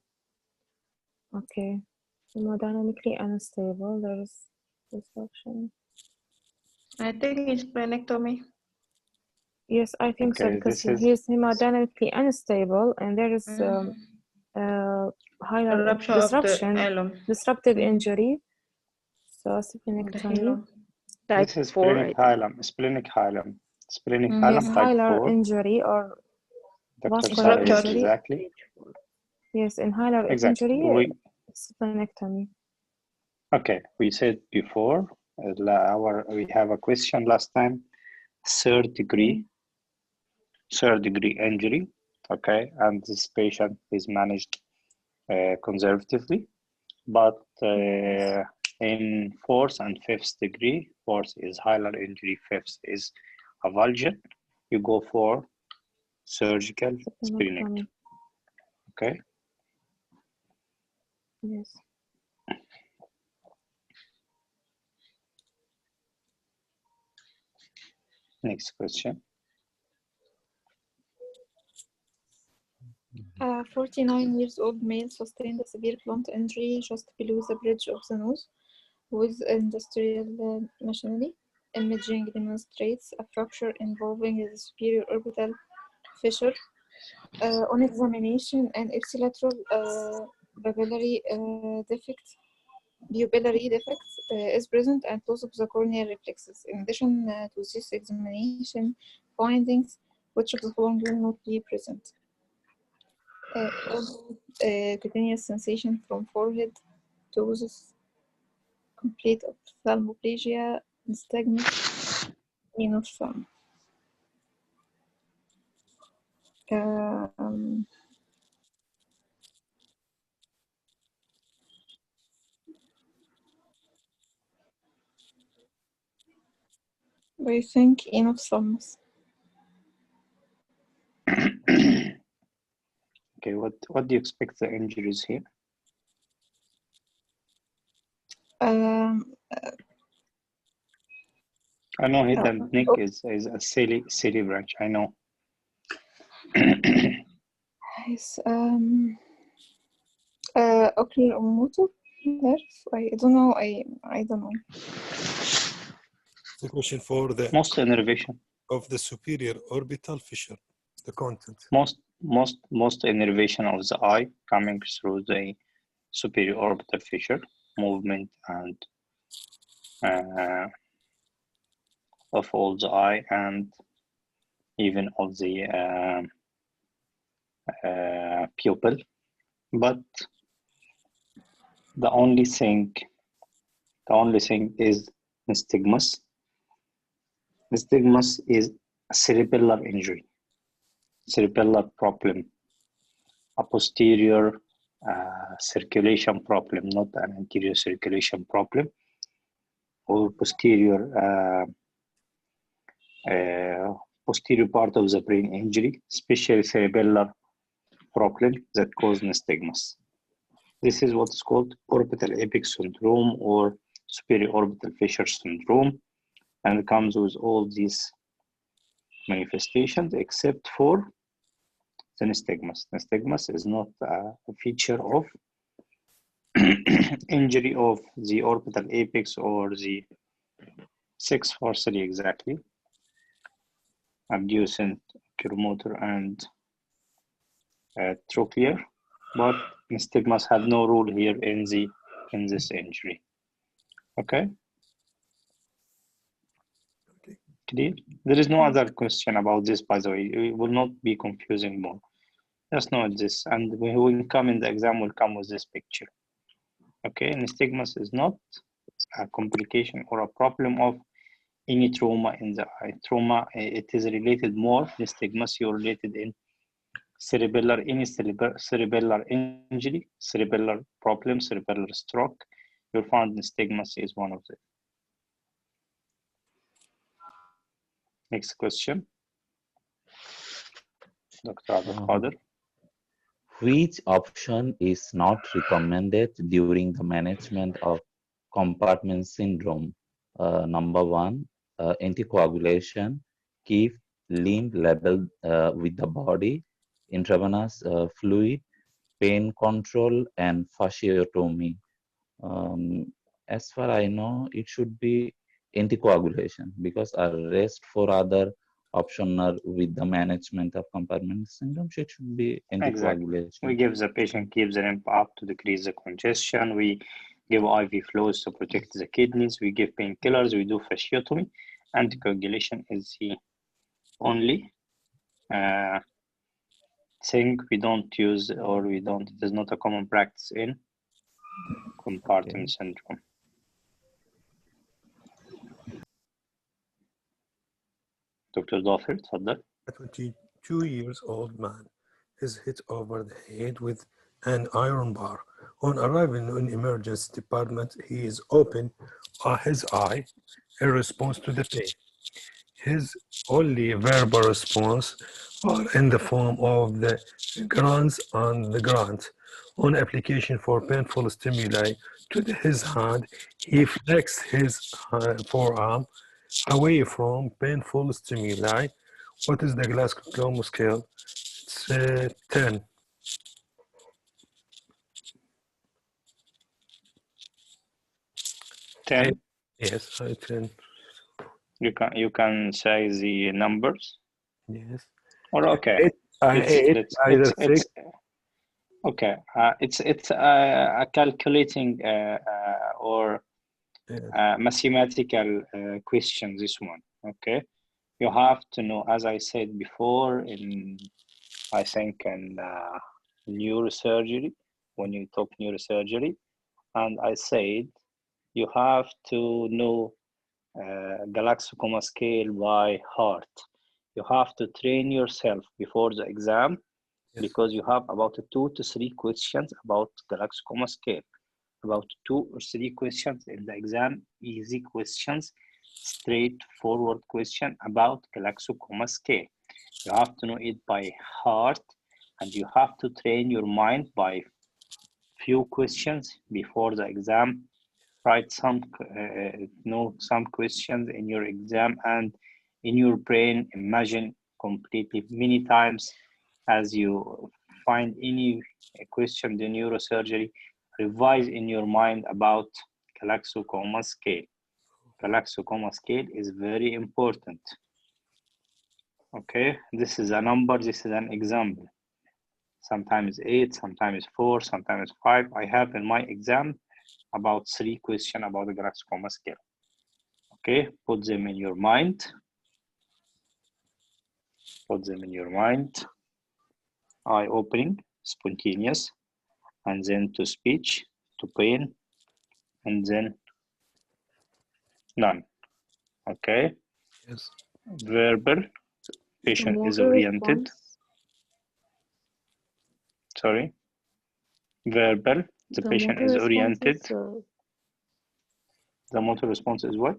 Speaker 4: Okay, hemodynamically unstable, there is disruption.
Speaker 9: I think it's splenectomy.
Speaker 4: Yes, I think so,
Speaker 1: Okay,
Speaker 4: because
Speaker 1: this is
Speaker 4: he's hemodynamically unstable and there is hilar
Speaker 9: Rupture of the
Speaker 4: disruption,
Speaker 9: hilum.
Speaker 4: disruptive injury, so
Speaker 9: The
Speaker 4: splenectomy.
Speaker 9: hilum.
Speaker 7: Type
Speaker 1: this is
Speaker 7: 4,
Speaker 1: splenic hilum. Splenic hilum. Splenic hilum
Speaker 4: Yes,
Speaker 1: type
Speaker 4: hilar
Speaker 1: 4.
Speaker 4: injury or
Speaker 1: Dr.
Speaker 4: vascular
Speaker 1: Sarah, yes,
Speaker 4: injury.
Speaker 1: exactly.
Speaker 4: Yes, in hilar
Speaker 1: Exactly.
Speaker 4: injury, splenectomy.
Speaker 1: Okay, we said before, we have a question last time, third degree injury. Okay, and this patient is managed conservatively, but in fourth and fifth degree, fourth is hilar injury, fifth is avulsion, you go for surgical splenectomy. Okay.
Speaker 4: Yes.
Speaker 1: Next question.
Speaker 6: A 49-year-old male sustained a severe blunt injury just below the bridge of the nose with industrial machinery. Imaging demonstrates a fracture involving the superior orbital fissure. On examination, an ipsilateral pupillary defect is present and loss of the corneal reflexes. In addition to this examination findings, which of the following will not be present? Cutaneous sensation from forehead, toes, complete ophthalmoplegia, nystagmus, neurosarm. I think enophthalmos.
Speaker 1: Okay, what do you expect the injuries here? I know head and neck is a silly branch. I know.
Speaker 6: Yes, oculomotor nerve. I don't know. I don't know.
Speaker 8: The question for the
Speaker 1: Most innervation
Speaker 8: of the superior orbital fissure. The content.
Speaker 1: Most innervation of the eye coming through the superior orbital fissure, movement and of all the eye, and even of the pupil, but the only thing is nystagmus. Nystagmus is a cerebellar injury, cerebellar problem, a posterior circulation problem, not an anterior circulation problem, or posterior posterior part of the brain injury, especially cerebellar problem that cause nystagmus. This is what is called orbital apex syndrome or superior orbital fissure syndrome, and it comes with all these manifestations except for the nystagmus. Nystagmus is not a feature of injury of the orbital apex or the sixth fossily exactly, abducent, oculomotor, and trochlear, but nystagmus have no role here in this injury. Okay. Clear? There is no other question about this, by the way. It will not be confusing more. Just know this, and when we come in the exam, will come with this picture. Okay, nystagmus is not a complication or a problem of any trauma in the eye. Trauma, it is related more. Nystagmus, you're related in cerebellar, any cerebellar injury, cerebellar problem, cerebellar stroke. You'll find nystagmus is one of them. Next question. Dr. Abdul Qadir.
Speaker 5: Which option is not recommended during the management of compartment syndrome? Number one, anticoagulation, keep limb level with the body, intravenous fluid, pain control, and fasciotomy. As far I know, it should be anticoagulation because our rest for other option are with the management of compartment syndrome, so it should be anticoagulation.
Speaker 1: Exactly. We give the patient, keeps the limb up to decrease the congestion. We give IV flows to protect the kidneys. We give painkillers. We do fasciotomy. Anticoagulation is the only thing we don't use, or we don't. It is not a common practice in compartment syndrome. Dr. Dafir, تفضل.
Speaker 8: A 22-year-old man is hit over the head with an iron bar. On arriving in emergency department, he is open his eye in response to the pain. His only verbal response are in the form of the grunts and the grunt. On application for painful stimuli to his hand, he flexed his forearm away from painful stimuli. What is the Glasgow Coma Scale? It's 10.
Speaker 1: 10.
Speaker 8: Yes, 10.
Speaker 1: You can say the numbers.
Speaker 8: Yes.
Speaker 1: Or okay. Okay. It's a calculating or mathematical question. This one. Okay. You have to know, as I said before, I think in neurosurgery, when you talk neurosurgery, and I said you have to know Glasgow Coma Scale by heart. You have to train yourself before the exam, because you have about 2 to 3 questions about Glasgow Coma Scale. About 2 or 3 questions in the exam, easy questions, straightforward question about Glasgow Coma Scale. You have to know it by heart, and you have to train your mind by few questions before the exam. Write some questions in your exam, and in your brain imagine completely many times as you find any question in neurosurgery. Revise in your mind about Glasgow Coma Scale. Glasgow Coma Scale is very important. Okay, this is a number, this is an example. Sometimes 8, sometimes 4, sometimes 5. I have in my exam about 3 questions about the Glasgow Coma Scale. Okay, put them in your mind. Put them in your mind. Eye opening, spontaneous, and then to speech, to pain, and then none. Okay.
Speaker 8: Yes.
Speaker 1: Verbal, patient is oriented. Sorry. Verbal, the patient is oriented. The motor response is what?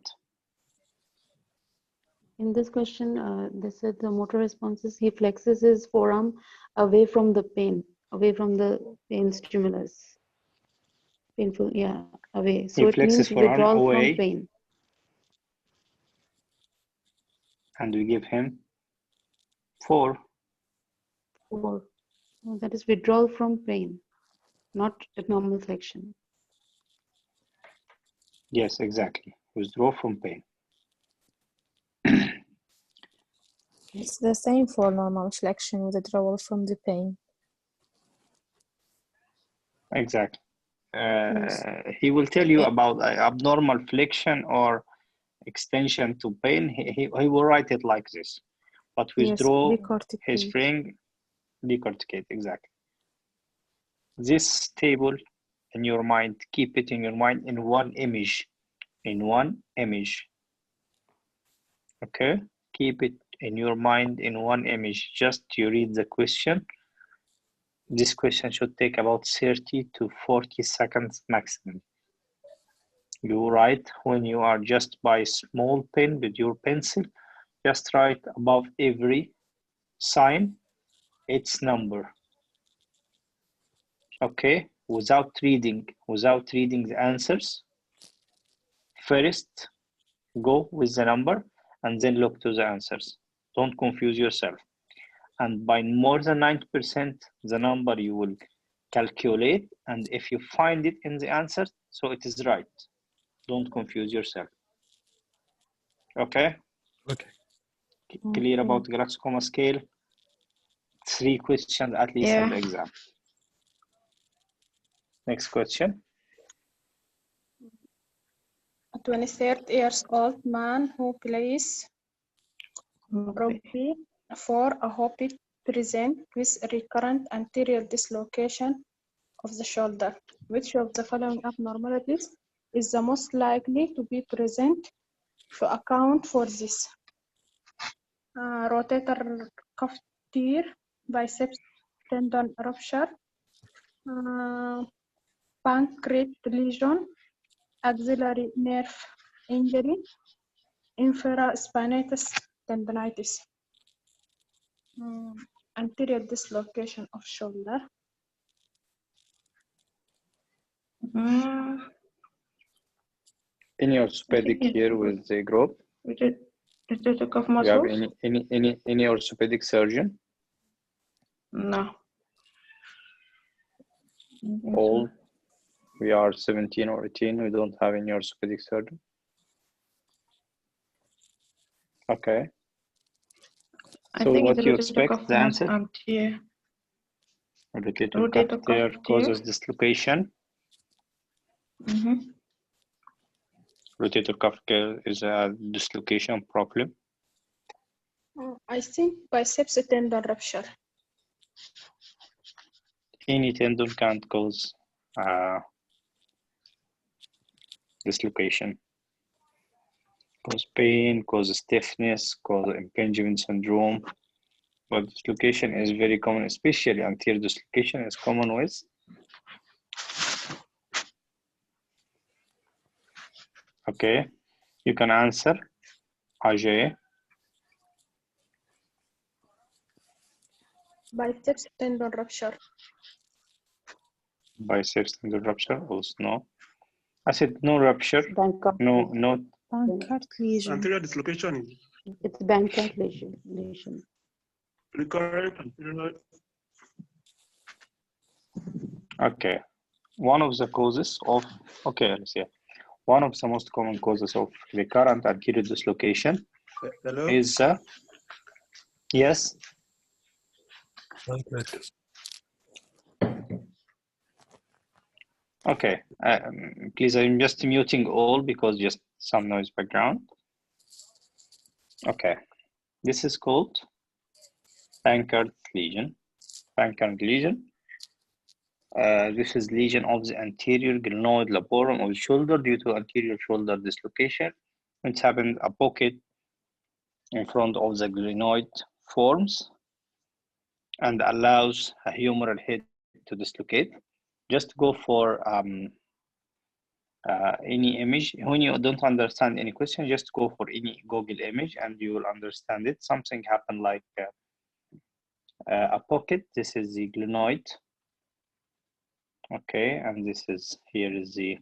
Speaker 7: In this question, they said the motor responses, he flexes his forearm away from the pain, away from the pain stimulus. Painful, yeah, away. So it means withdrawal from pain.
Speaker 1: And we give him 4.
Speaker 7: 4. Oh, that is withdrawal from pain, not abnormal flexion.
Speaker 1: Yes, exactly. Withdraw from pain.
Speaker 4: It's the same for normal flexion, withdrawal from the pain.
Speaker 1: Exactly. He will tell you about abnormal flexion or extension to pain. He will write it like this. But withdraw his spring, decorticate, exactly. This table in your mind, keep it in your mind in one image. In one image. Okay? Keep it in your mind in one image. Just you read the question. This question should take about 30 to 40 seconds maximum. You write when you are just by small pen with your pencil, just write above every sign its number. Okay, without reading the answers. First, go with the number and then look to the answers. Don't confuse yourself. And by more than 90%, the number you will calculate, and if you find it in the answer, so it is right. Don't confuse yourself. Okay?
Speaker 8: Okay.
Speaker 1: Clear about Glasgow Coma Scale? 3 questions at least in the exam. Next question.
Speaker 2: A 23-year-old man who plays rugby for a Hobbit present with recurrent anterior dislocation of the shoulder. Which of the following abnormalities is the most likely to be present to account for this? Rotator cuff tear, biceps tendon rupture, pancreatic lesion, axillary nerve injury, infraspinatus tendonitis, anterior dislocation of shoulder.
Speaker 1: Any orthopedic here with the group?
Speaker 9: Rotator cuff
Speaker 1: You
Speaker 9: muscles?
Speaker 1: have any orthopedic surgeon?
Speaker 9: No.
Speaker 1: All we are 17 or 18. We don't have any orthopedic surgeon. Okay. So what do you expect the answer? Rotator cuff tear causes dislocation. Rotator cuff tear is a dislocation problem.
Speaker 2: I think biceps tendon rupture.
Speaker 1: Any tendon can cause dislocation. Cause pain, cause stiffness, cause impingement syndrome. But dislocation is very common, especially anterior dislocation is common with okay. You can answer Ajay.
Speaker 2: Biceps tendon rupture.
Speaker 1: Biceps tendon rupture also no. I said no rupture. No.
Speaker 4: Pancreatic lesion.
Speaker 10: Anterior dislocation.
Speaker 7: It's pancreatic lesion.
Speaker 10: Recurrent anterior.
Speaker 1: Okay. One of the causes of let's see. One of the most common causes of recurrent anterior dislocation is yes. Okay, please, I'm just muting all because just some noise background. Okay, this is called Pancreas lesion. Pancreas lesion. This is lesion of the anterior glenoid laborum of the shoulder due to anterior shoulder dislocation. It's happened a pocket in front of the glenoid forms and allows a humeral head to dislocate. Just go for any image. When you don't understand any question, just go for any Google image and you will understand it. Something happened like a pocket. This is the glenoid. Okay, and this is, here is the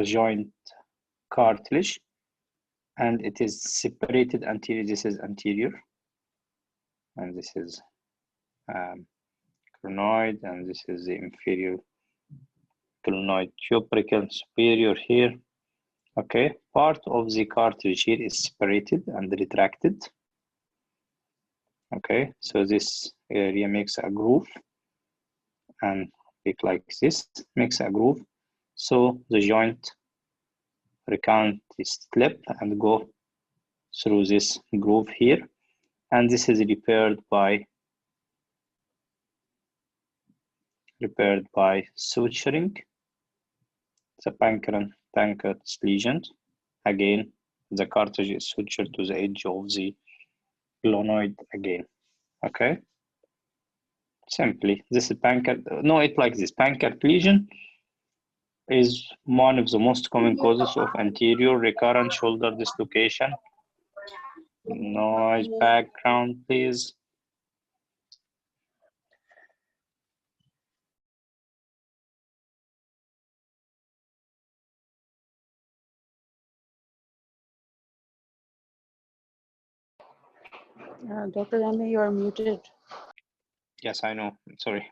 Speaker 1: joint cartilage, and it is separated anterior. This is anterior, and this is glenoid, and this is the inferior glenoid tubercle, superior here. Okay, part of the cartilage here is separated and retracted. Okay, so this area makes a groove, and it like this makes a groove. So the joint recount slip and go through this groove here, and this is repaired by suturing the pancreas lesion. Again, the cartilage is sutured to the edge of the glenoid again. Okay, simply this is pancreas. No, it like this. Pancreas lesion is one of the most common causes of anterior recurrent shoulder dislocation. Noise background, please.
Speaker 7: Dr. Rami, you are muted.
Speaker 1: Yes, I know. Sorry.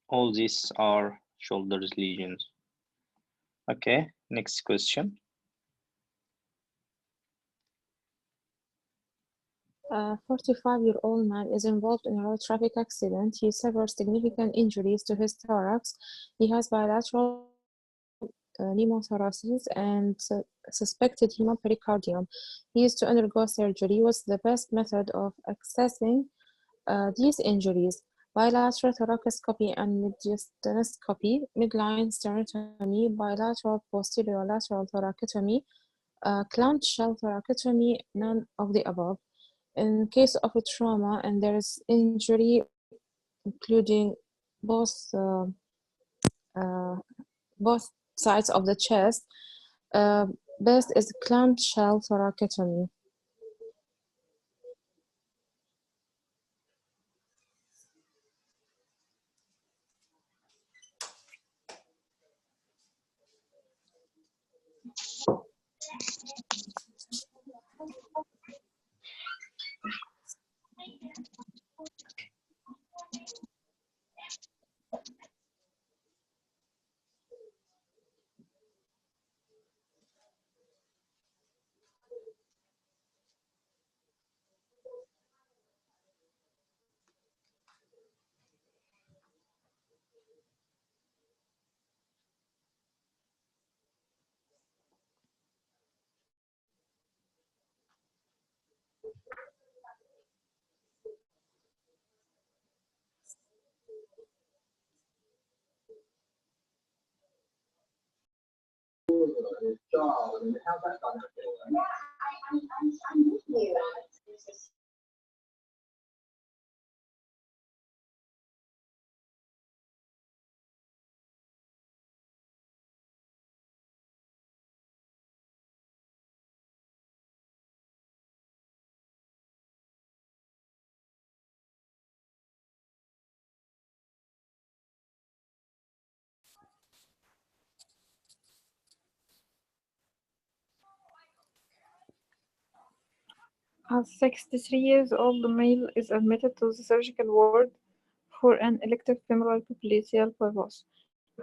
Speaker 1: All these are shoulders lesions. Okay, next question.
Speaker 4: A 45-year-old man is involved in a road traffic accident. He suffered significant injuries to his thorax. He has bilateral pneumothoraces and suspected hemopericardium. He used to undergo surgery. What's the best method of accessing these injuries? Bilateral thoracoscopy and mediastinoscopy, midline sternotomy, bilateral posterolateral thoracotomy, clamshell thoracotomy, none of the above. In case of a trauma and there is injury, including both sides of the chest, best is clamshell thoracotomy.
Speaker 9: A 63 years old male is admitted to the surgical ward for an elective femoral popliteal bypass.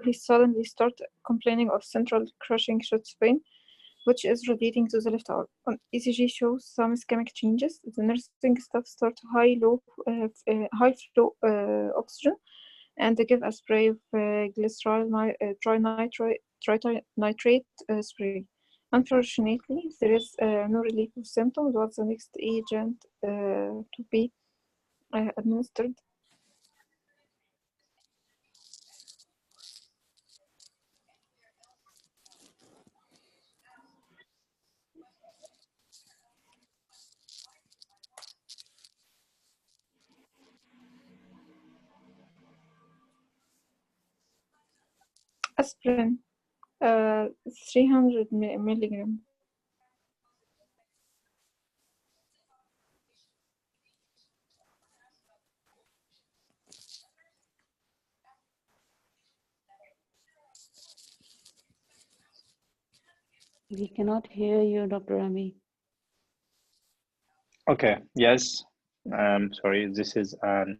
Speaker 9: He suddenly started complaining of central crushing chest pain, which is relating to the left arm. On ECG shows some ischemic changes. The nursing staff start high flow oxygen and they give a spray of glyceryl trinitrate spray. Unfortunately, there is no relief of symptoms. What's the next agent to be administered? Aspirin, 300 milligram.
Speaker 7: We cannot hear you, Dr. Ami.
Speaker 1: Okay, yes. Sorry, this is an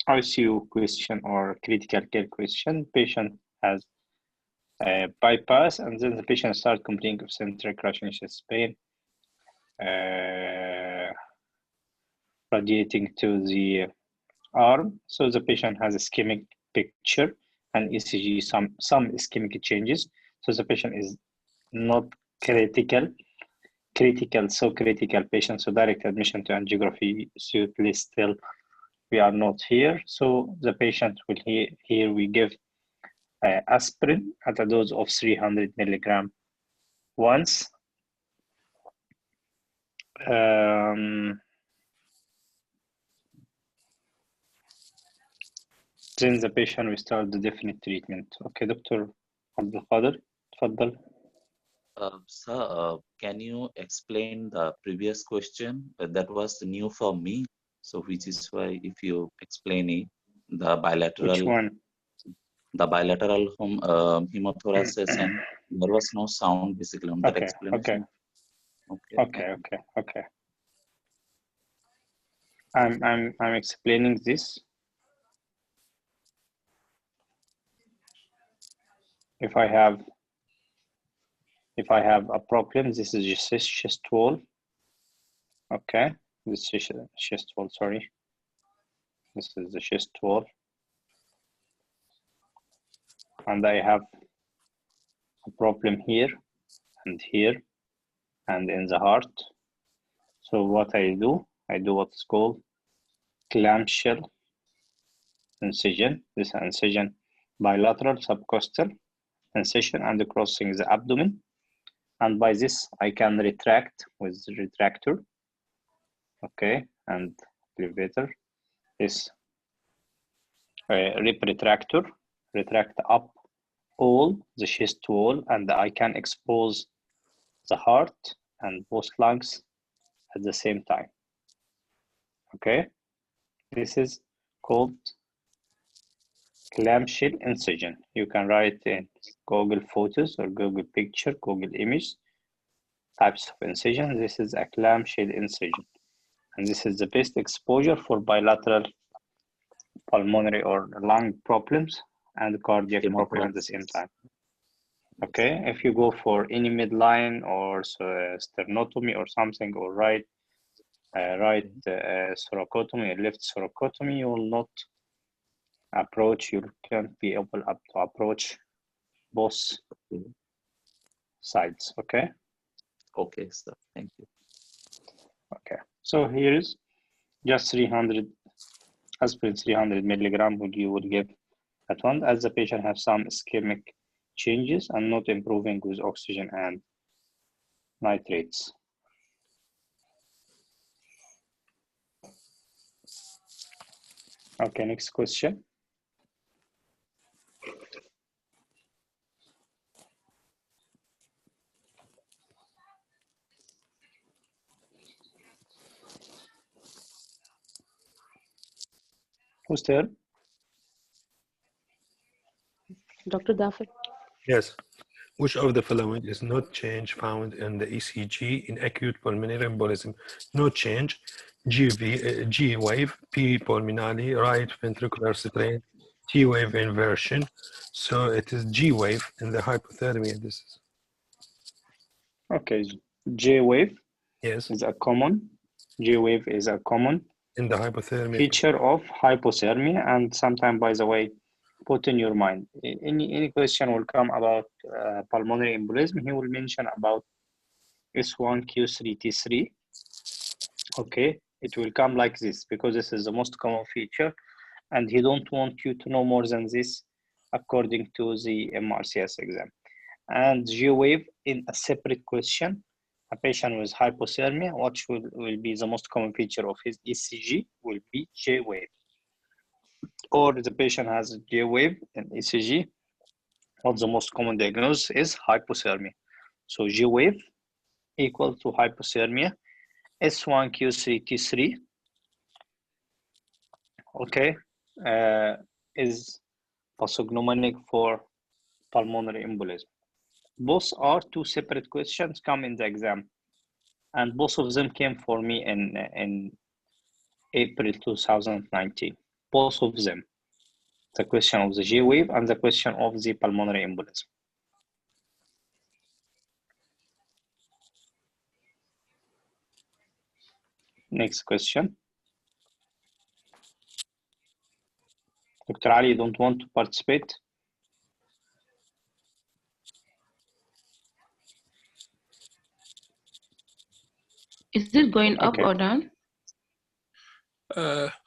Speaker 1: ICU question or critical care question. Patient has a bypass, and then the patient starts complaining of central crushing chest pain, radiating to the arm. So the patient has a ischemic picture and ECG, some ischemic changes. So the patient is not critical, so critical patient. So direct admission to angiography suitably still we are not here. So the patient will here we give aspirin at a dose of 300 milligram once. Then the patient will start the definite treatment. Okay, Dr. Abdul Qadir, تفضل.
Speaker 5: Sir, can you explain the previous question? That was new for me. So which is why if you explain it, the bilateral.
Speaker 1: Which one?
Speaker 5: The bilateral hemothoraces, and there was no sound basically on that explanation.
Speaker 1: Okay. I'm explaining this. If I have a problem, this is just chest wall. Okay, this is chest wall. Sorry, this is the chest wall, and I have a problem here and here and in the heart. So what I do what's called clamshell incision. This incision, bilateral subcostal incision, and crossing the abdomen. And by this, I can retract with the retractor. Okay, and elevator. This rib retractor, retract up all the chest wall, and I can expose the heart and both lungs at the same time. Okay, this is called clamshell incision. You can write in Google Photos or Google Picture, Google Image, types of incision. This is a clamshell incision, and this is the best exposure for bilateral pulmonary or lung problems and cardiac problem at the same time. Okay, if you go for any midline or sternotomy or something, or right thoracotomy or left thoracotomy, you will not approach, you can't be able to approach both sides. Okay.
Speaker 5: Okay, sir. Thank you.
Speaker 1: Okay, so here is just 300 aspirin, 300 milligram. You would give at once, as the patient has some ischemic changes and not improving with oxygen and nitrates. Okay, next question. Who's there?
Speaker 7: Dr. Dafit.
Speaker 8: Yes. Which of the following is not change found in the ECG in acute pulmonary embolism? No change. G wave, P pulmonale, right ventricular strain, T wave inversion. So it is G wave in the hypothermia. This is.
Speaker 1: Okay, J wave.
Speaker 8: Yes.
Speaker 1: Is a common. J wave is a common
Speaker 8: in the hypothermia
Speaker 1: feature of hypothermia, and sometimes, by the way, put in your mind. Any question will come about pulmonary embolism, he will mention about S1Q3T3. Okay, it will come like this because this is the most common feature, and he don't want you to know more than this according to the eMRCS exam. And G-wave in a separate question, a patient with hypothermia, what will be the most common feature of his ECG will be J-wave. Or the patient has a J-wave in ECG, what the most common diagnosis is hypothermia. So J-wave equal to hypothermia, S1Q3T3, okay, is pathognomonic for pulmonary embolism. Both are two separate questions come in the exam, and both of them came for me in April 2019. Both of them, the question of the J-wave and the question of the pulmonary embolism. Next question. Dr. Ali, you don't want to participate?
Speaker 7: Is it going up
Speaker 1: Okay.
Speaker 7: or down?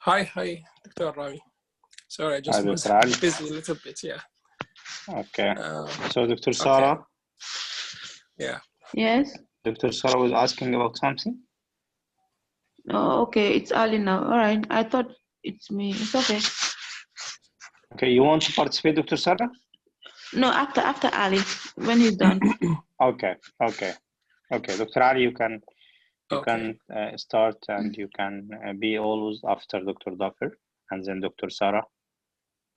Speaker 11: Hi, Dr. Rami. Sorry, I just
Speaker 1: Hi,
Speaker 11: was
Speaker 1: Dr. Ali.
Speaker 11: busy a little bit, yeah.
Speaker 1: Okay. So Dr. Sarah?
Speaker 11: Okay. Yeah.
Speaker 7: Yes.
Speaker 1: Dr. Sarah was asking about something?
Speaker 7: Oh, okay. It's Ali now. All right. I thought it's me. It's okay.
Speaker 1: Okay, you want to participate, Dr. Sarah?
Speaker 7: No, after Ali, when he's done.
Speaker 1: Okay. Dr. Ali, you can start, and you can be always after Dr. Dafir and then Dr. Sarah.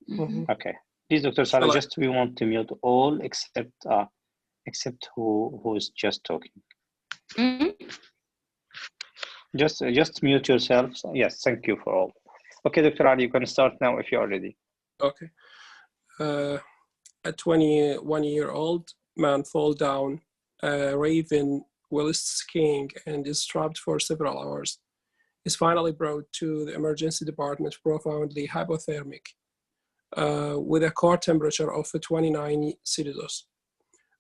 Speaker 11: Mm-hmm.
Speaker 1: Okay. Please, Dr. Sarah,
Speaker 11: Shall I-
Speaker 1: just we want to mute all except who is just talking. Just mute yourself. Yes, thank you for all. Okay, Dr. Ali, you can start now if you're ready.
Speaker 11: Okay. A 21-year-old man fall down a raven while skiing and is trapped for several hours. Is finally brought to the emergency department profoundly hypothermic with a core temperature of 29 Celsius.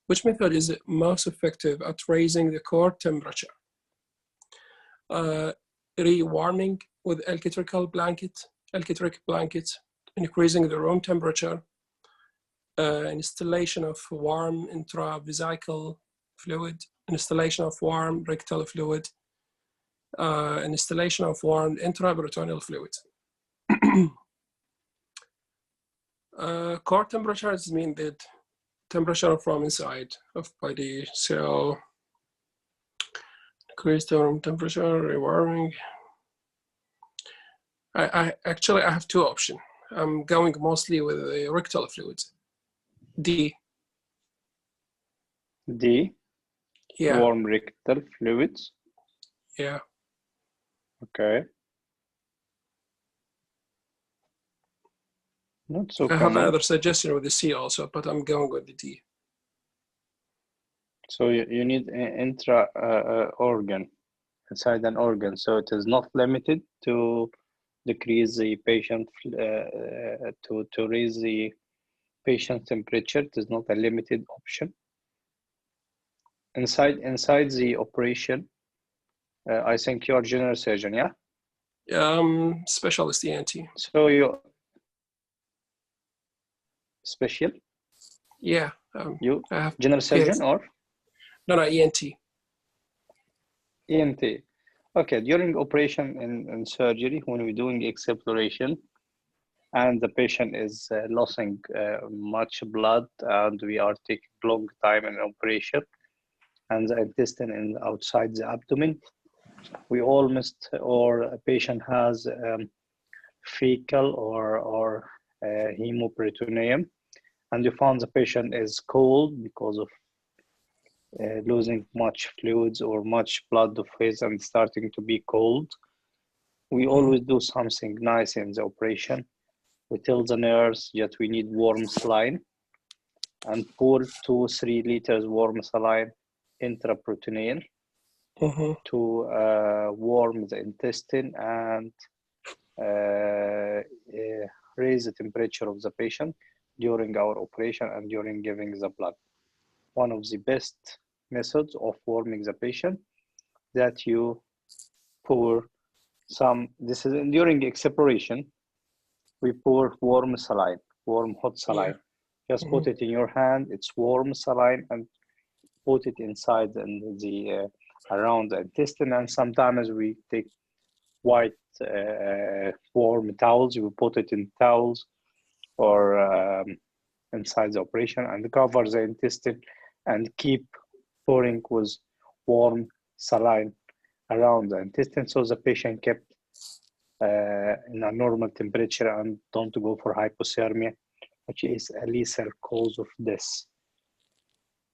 Speaker 11: Which method is most effective at raising the core temperature? Rewarming with electric blanket, increasing the room temperature, installation of warm intravesical fluid, installation of warm rectal fluid, installation of warm intraperitoneal fluid. Core temperature is mean that temperature from inside of body, so increase the room temperature, rewarming. I actually have two options. I'm going mostly with the rectal fluids. D. Yeah.
Speaker 1: Warm rectal fluids.
Speaker 11: Yeah.
Speaker 1: Okay. Not so
Speaker 11: I have
Speaker 1: common.
Speaker 11: another suggestion with the C also, but I'm going with the D.
Speaker 1: So you need intra organ, inside an organ. So it is not limited to decrease the patient to raise the patient temperature. It is not a limited option. Inside the operation, I think you are general surgeon, yeah?
Speaker 11: Specialist ENT.
Speaker 1: So you special?
Speaker 11: Yeah.
Speaker 1: You
Speaker 11: I have
Speaker 1: general surgeon or?
Speaker 11: No, ENT.
Speaker 1: ENT. Okay, during operation in surgery, when we're doing exploration and the patient is losing much blood and we are taking long time in operation and the intestine is outside the abdomen, we almost, or a patient has fecal or hemoperitoneum, and you found the patient is cold because of losing much fluids or much blood of his and starting to be cold. We always do something nice in the operation. We tell the nurse that we need warm saline and pour 2-3 liters warm saline intraperitoneal to warm the intestine and raise the temperature of the patient during our operation and during giving the blood. One of the best methods of warming the patient that you pour some, this is during exploration, we pour warm saline, warm hot saline. Just put it in your hand, it's warm saline, and put it inside the around the intestine. And sometimes we take white warm towels, we put it in towels or inside the operation and cover the intestine and keep pouring with warm saline around the intestine so the patient kept in a normal temperature and don't go for hypothermia, which is a lethal cause of death.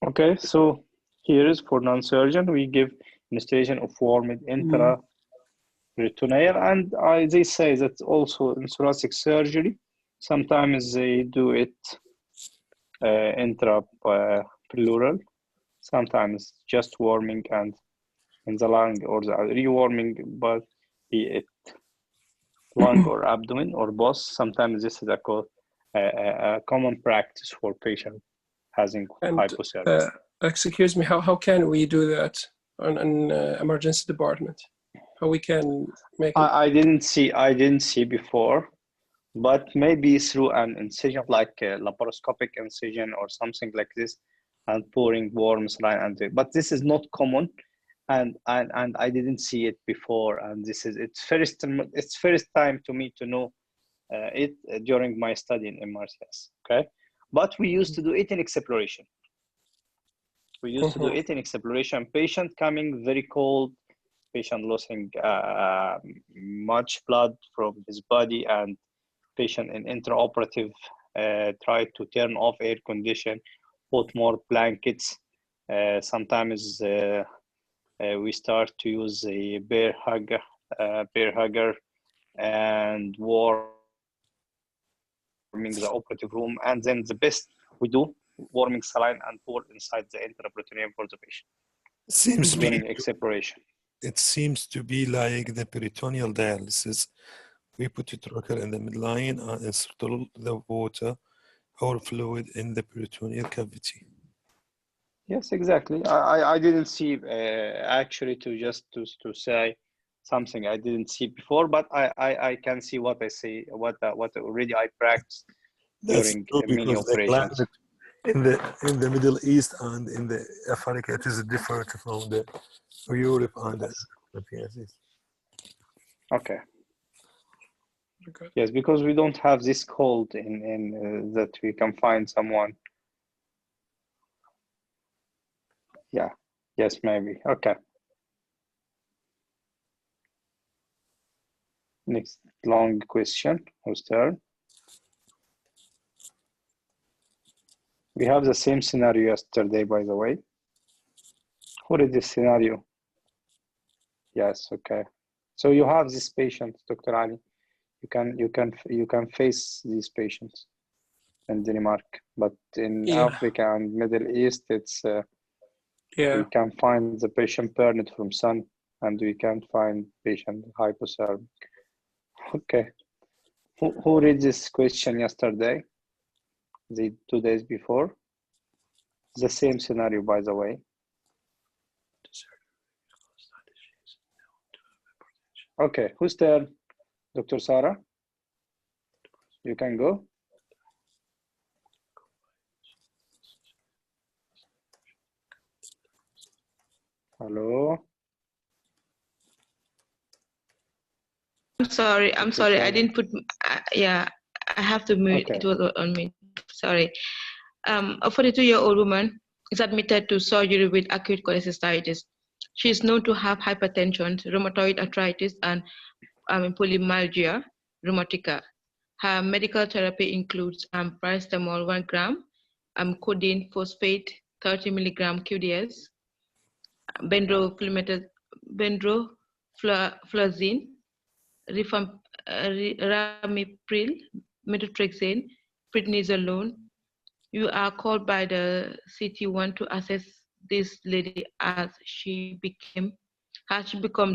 Speaker 1: Okay, so here is for non-surgeon, we give instillation of warmed intraperitoneal, and they say that also in thoracic surgery, sometimes they do it intrapleural, sometimes just warming and in the lung or the rewarming, but be it lung or abdomen or both. Sometimes this is a common practice for patient having hypothermia.
Speaker 11: Excuse me, how can we do that on an emergency department? How we can make it?
Speaker 1: I didn't see before, but maybe through an incision, like a laparoscopic incision or something like this, and pouring warm saline. But this is not common, and I didn't see it before. And it's first time to me to know it during my study in eMRCS. Okay, but we used to do it in exploration. We used to do it in exploration. Patient coming very cold, patient losing much blood from his body, and patient in intraoperative try to turn off air condition, put more blankets. Sometimes we start to use a bear hugger and warming the operative room, and then the best we do warming saline and pour inside the intraperitoneum for the patient.
Speaker 8: Seems
Speaker 1: during exploration.
Speaker 8: It seems to be like the peritoneal dialysis. We put a trocar in the midline and insert the water or fluid in the peritoneal cavity.
Speaker 1: Yes, exactly. I didn't see actually to say something I didn't see before, but I can see what I see, what already I practiced during many operations.
Speaker 8: In the Middle East and in the Africa, it is different from the Europe and the yes.
Speaker 1: Okay. Yes, because we don't have this cold in that we can find someone. Yeah. Yes, maybe. Okay. Next long question. Whose turn? We have the same scenario yesterday, by the way. What is this scenario? Yes, okay. So you have this patient, Dr. Ali. You can face these patients in Denmark, but in Africa and Middle East, it's we can find the patient burned from sun, and we can't find patient hypothermic. Okay. Who read this question yesterday? The 2 days before? The same scenario, by the way. Okay, who's turn? Dr. Sarah? You can go. Hello?
Speaker 7: I'm sorry. I didn't put, yeah, I have to mute.
Speaker 1: Okay.
Speaker 7: It was on me. Sorry. A 42-year-old woman is admitted to surgery with acute cholecystitis. She is known to have hypertension, rheumatoid arthritis, and polymyalgia rheumatica. Her medical therapy includes paracetamol 1 gram, codeine phosphate 30 milligram QDS, bendrofluazine, ramipril, methotrexate, prednisolone. You are called by the CT1 to assess this lady as she become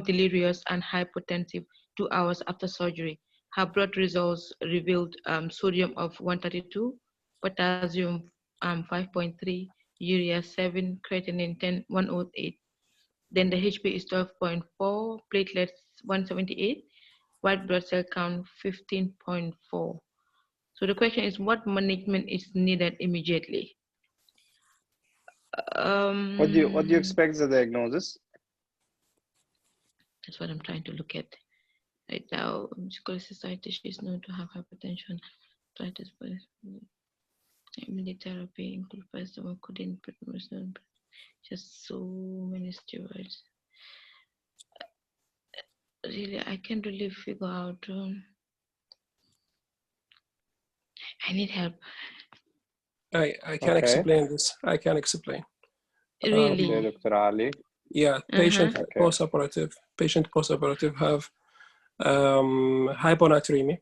Speaker 7: delirious and hypotensive 2 hours after surgery. Her blood results revealed sodium of 132, potassium 5.3, urea 7, creatinine 108. Then the HP is 12.4, platelets 178, white blood cell count 15.4. So the question is, what management is needed immediately?
Speaker 1: What do you expect the diagnosis?
Speaker 7: That's what I'm trying to look at right now. Cholecystitis, she is known to have hypertension, immediate therapy, include paracetamol, codeine, prednisone, just so many steroids. Really, I can't really figure out. I need help.
Speaker 11: I can explain this. I can explain.
Speaker 7: Really?
Speaker 1: Okay, Dr. Ali.
Speaker 11: Yeah, patient post-operative have hyponatremia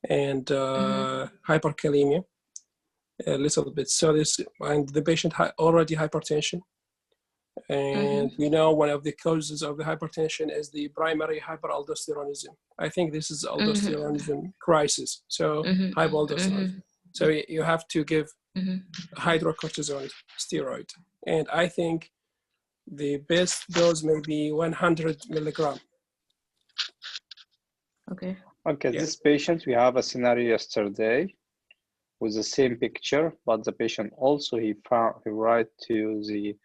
Speaker 11: and hyperkalemia a little bit. So this, and the patient already hypertension. And we know one of the causes of the hypertension is the primary hyperaldosteronism. I think this is aldosteronism crisis. So hypoaldosteronism. So you have to give hydrocortisone steroid. And I think the best dose may be 100 milligram.
Speaker 7: Okay.
Speaker 1: Okay,
Speaker 11: Yeah.
Speaker 1: this patient, we have a scenario yesterday with the same picture, but the patient also, he write to the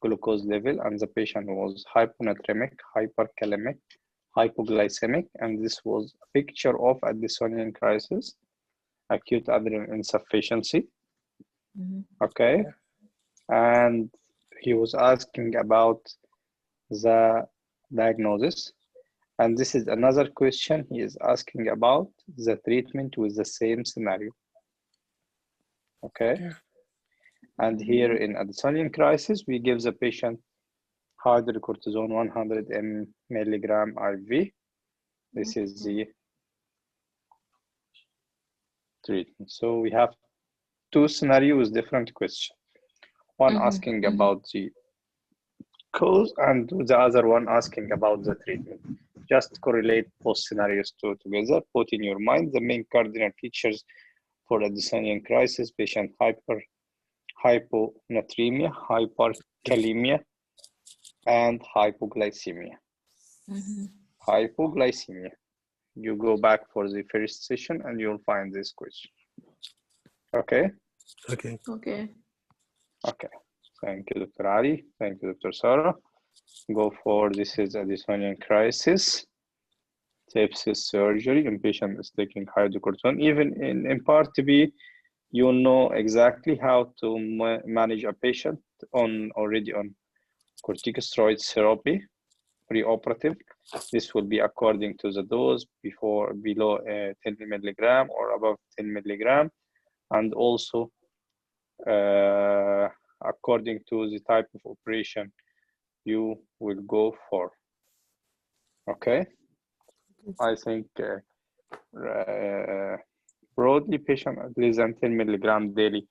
Speaker 1: glucose level, and the patient was hyponatremic, hyperkalemic, hypoglycemic, and this was a picture of Addisonian crisis, acute adrenal insufficiency. Okay, and he was asking about the diagnosis, and this is another question he is asking about the treatment with the same scenario. Okay. And here in Addisonian crisis, we give the patient hydrocortisone 100 milligram IV. This is the treatment. So we have two scenarios, different questions. One asking about the cause and the other one asking about the treatment. Just correlate both scenarios together. Put in your mind the main cardinal features for Addisonian crisis: patient hyponatremia, hyperkalemia, and hypoglycemia. Hypoglycemia. You go back for the first session and you'll find this question. Okay?
Speaker 8: Okay.
Speaker 7: Okay.
Speaker 1: Okay. Thank you, Dr. Ali. Thank you, Dr. Sarah. Go for this is Addisonian crisis. Sepsis surgery, and patient is taking hydrocortisone. Even in part B, you know exactly how to manage a patient already on corticosteroid therapy, preoperative. This will be according to the dose below 10 milligram or above 10 milligram, and also according to the type of operation you will go for. Okay, I think broadly, patient at less than 10 milligram daily,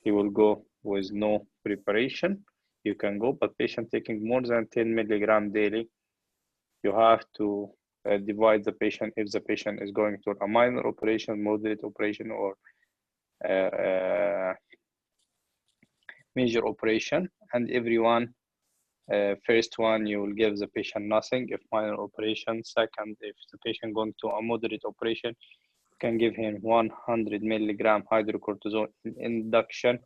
Speaker 1: he will go with no preparation. You can go, but patient taking more than 10 milligram daily, you have to divide the patient if the patient is going to a minor operation, moderate operation, or major operation. And everyone, first one, you will give the patient nothing if minor operation. Second, if the patient going to a moderate operation, you can give him 100 milligram hydrocortisone in induction.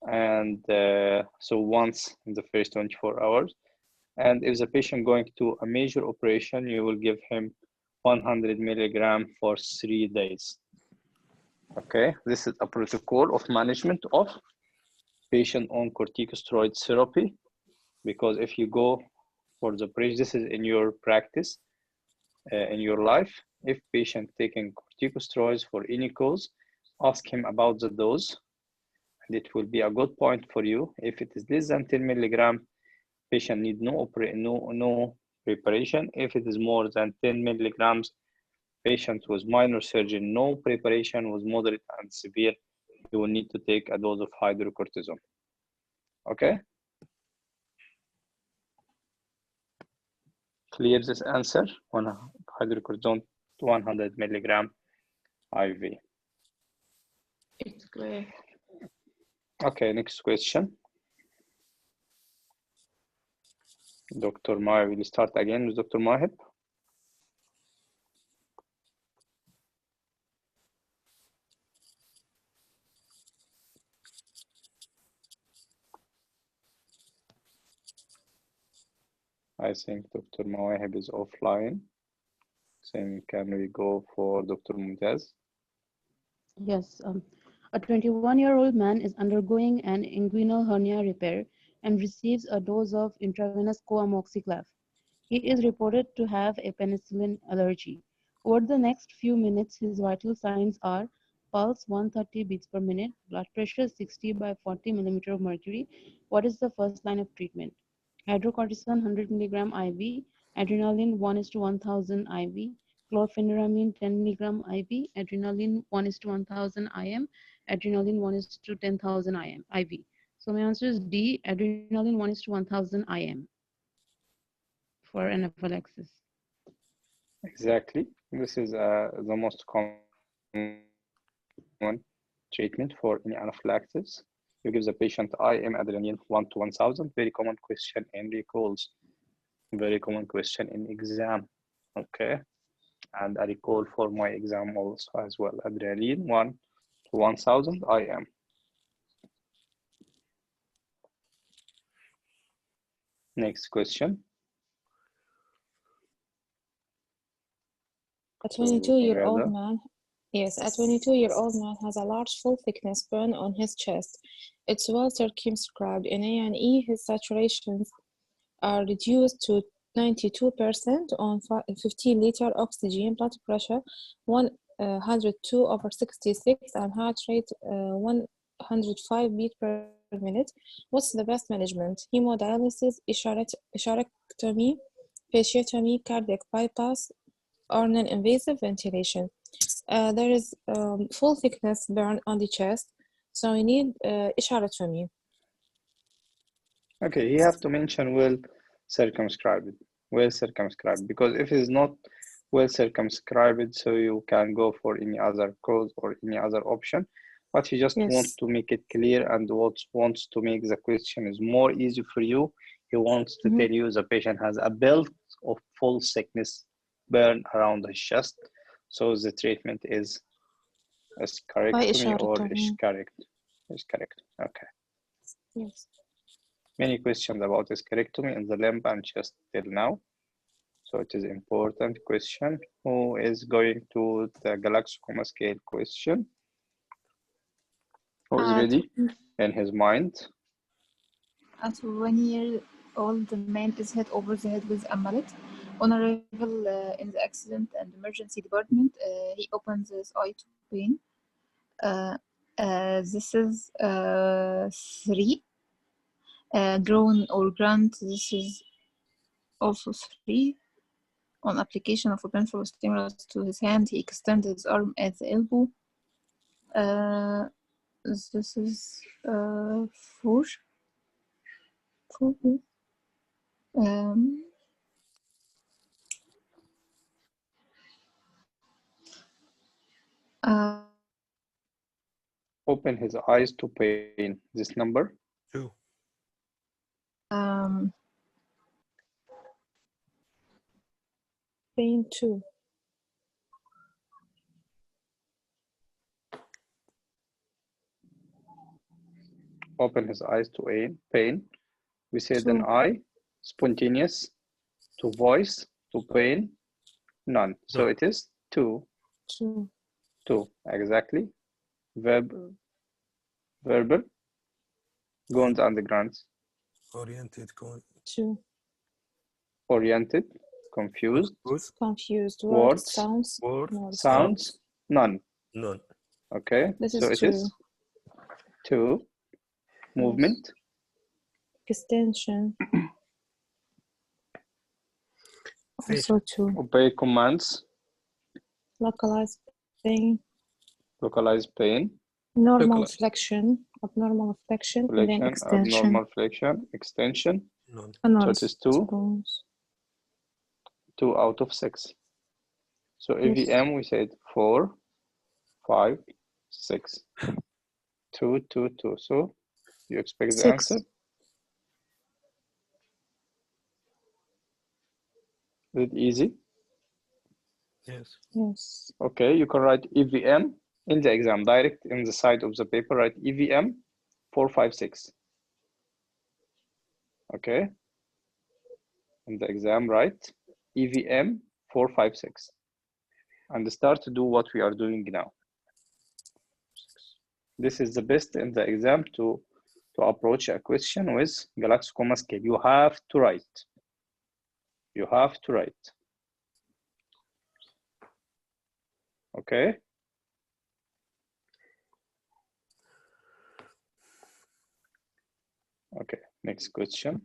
Speaker 1: And so once in the first 24 hours. And if the patient going to a major operation, you will give him 100 milligram for 3 days. Okay, this is a protocol of management of patient on corticosteroid therapy, because if you go for the operation, this is in your practice, in your life. If patient taking corticosteroids for any cause, ask him about the dose, and it will be a good point for you. If it is less than 10 milligram, patient need no preparation. If it is more than 10 milligrams, patient with minor surgery, no preparation, with moderate and severe, you will need to take a dose of hydrocortisone. Okay? Clear this answer on hydrocortisone 100 milligram IV.
Speaker 4: It's clear.
Speaker 1: Okay, next question. Dr. Maya, will start again with Dr. Mahib? I think Dr. Mawahib is offline. So can we go for Dr. Mumtaz?
Speaker 7: Yes, a 21-year-old man is undergoing an inguinal hernia repair and receives a dose of intravenous coamoxiclav. He is reported to have a penicillin allergy. Over the next few minutes, his vital signs are pulse 130 beats per minute, blood pressure 60 by 40 millimeter of mercury. What is the first line of treatment? Hydrocortisone 100 milligram IV, adrenaline 1:1000 IV, chlorpheniramine 10 milligram IV, adrenaline 1:1000 IM, adrenaline 1:10,000 IM IV. So my answer is D, adrenaline 1:1000 IM for anaphylaxis.
Speaker 1: Exactly. This is the most common treatment for any anaphylaxis. You give the patient IM adrenaline 1:1000. Very common question in recalls. Very common question in exam. Okay. And I recall for my exam also as well. Adrenaline 1:1000 IM. Next question.
Speaker 4: A 22-year-old
Speaker 1: Reza.
Speaker 4: man, yes, a 22-year-old man has a large full-thickness burn on his chest. It's well circumscribed. In A&E, his saturations are reduced to 92% on 15-liter oxygen, blood pressure 102/66, and heart rate 105 beats per minute. What's the best management? Hemodialysis, ischiorectomy, fasciotomy, cardiac bypass, or non-invasive ventilation. There is full thickness burn on the chest, so you need ischiorectomy.
Speaker 1: Okay, you have to mention well circumscribed, because if it's not well circumscribed, so you can go for any other cause or any other option, but he just wants to make it clear and wants to make the question is more easy for you. He wants to tell you the patient has a belt of full thickness burn around his chest, so the treatment is hysterectomy or ischiorectomy. Okay.
Speaker 4: Yes.
Speaker 1: Many questions about hysterectomy in the limb and chest till now. So it is important question. Who is going to the Glasgow Coma Scale question? Who's ready in his mind?
Speaker 6: A 20-year-old man is hit over the head with a mallet. On arrival in the accident and emergency department, he opens his eye to pain. This is 3. Grown or grunt, this is also 3. On application of a painful stimulus to his hand, he extends his arm at the elbow. This is 4.
Speaker 1: Open his eyes to pain. This number?
Speaker 8: 2.
Speaker 4: Pain 2.
Speaker 1: Open his eyes to pain. We said
Speaker 4: 2.
Speaker 1: an eye, spontaneous, to voice, to pain, none. So it is 2.
Speaker 4: 2.
Speaker 1: 2, exactly. Verbal, gones and the grunts.
Speaker 8: Oriented,
Speaker 4: 2.
Speaker 1: Oriented, confused.
Speaker 4: Confused.
Speaker 1: Words,
Speaker 4: sounds,
Speaker 1: sounds, none.
Speaker 8: None.
Speaker 1: Okay,
Speaker 4: this
Speaker 1: so
Speaker 4: is
Speaker 1: it is 2. Movement.
Speaker 4: Extension. Also 2.
Speaker 1: Obey commands.
Speaker 4: Localized pain.
Speaker 1: Localized pain.
Speaker 4: Normal flexion. Abnormal flexion. And then extension.
Speaker 1: Abnormal flexion. Extension.
Speaker 8: None.
Speaker 1: So it is 2. 2 out of 6. So EVM, we said 4, 5, 6, 2, 2, 2. So you expect the answer?
Speaker 4: 6.
Speaker 1: Is it easy?
Speaker 8: Yes.
Speaker 4: Yes.
Speaker 1: Okay, you can write EVM in the exam, direct in the side of the paper, write EVM 4, 5, 6. Okay. In the exam, write EVM 4, 5, 6. And start to do what we are doing now. This is the best in the exam to approach a question with Glasgow Coma Scale. You have to write. You have to write. Okay. Okay, next question.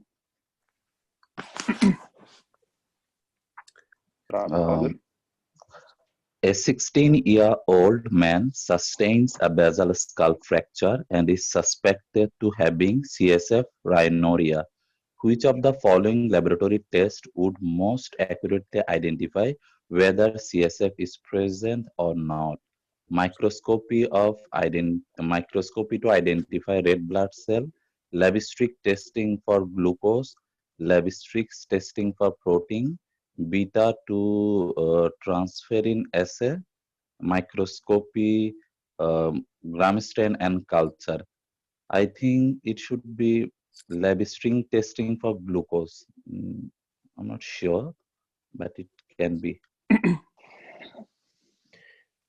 Speaker 5: A 16-year-old man sustains a basal skull fracture and is suspected to having CSF rhinorrhea. Which of the following laboratory tests would most accurately identify whether CSF is present or not? Microscopy to identify red blood cell, Levistric testing for glucose, Levistrix testing for protein, beta to transferrin assay, microscopy, Gram-strain and culture. I think it should be Levistrix testing for glucose. I'm not sure, but it can be.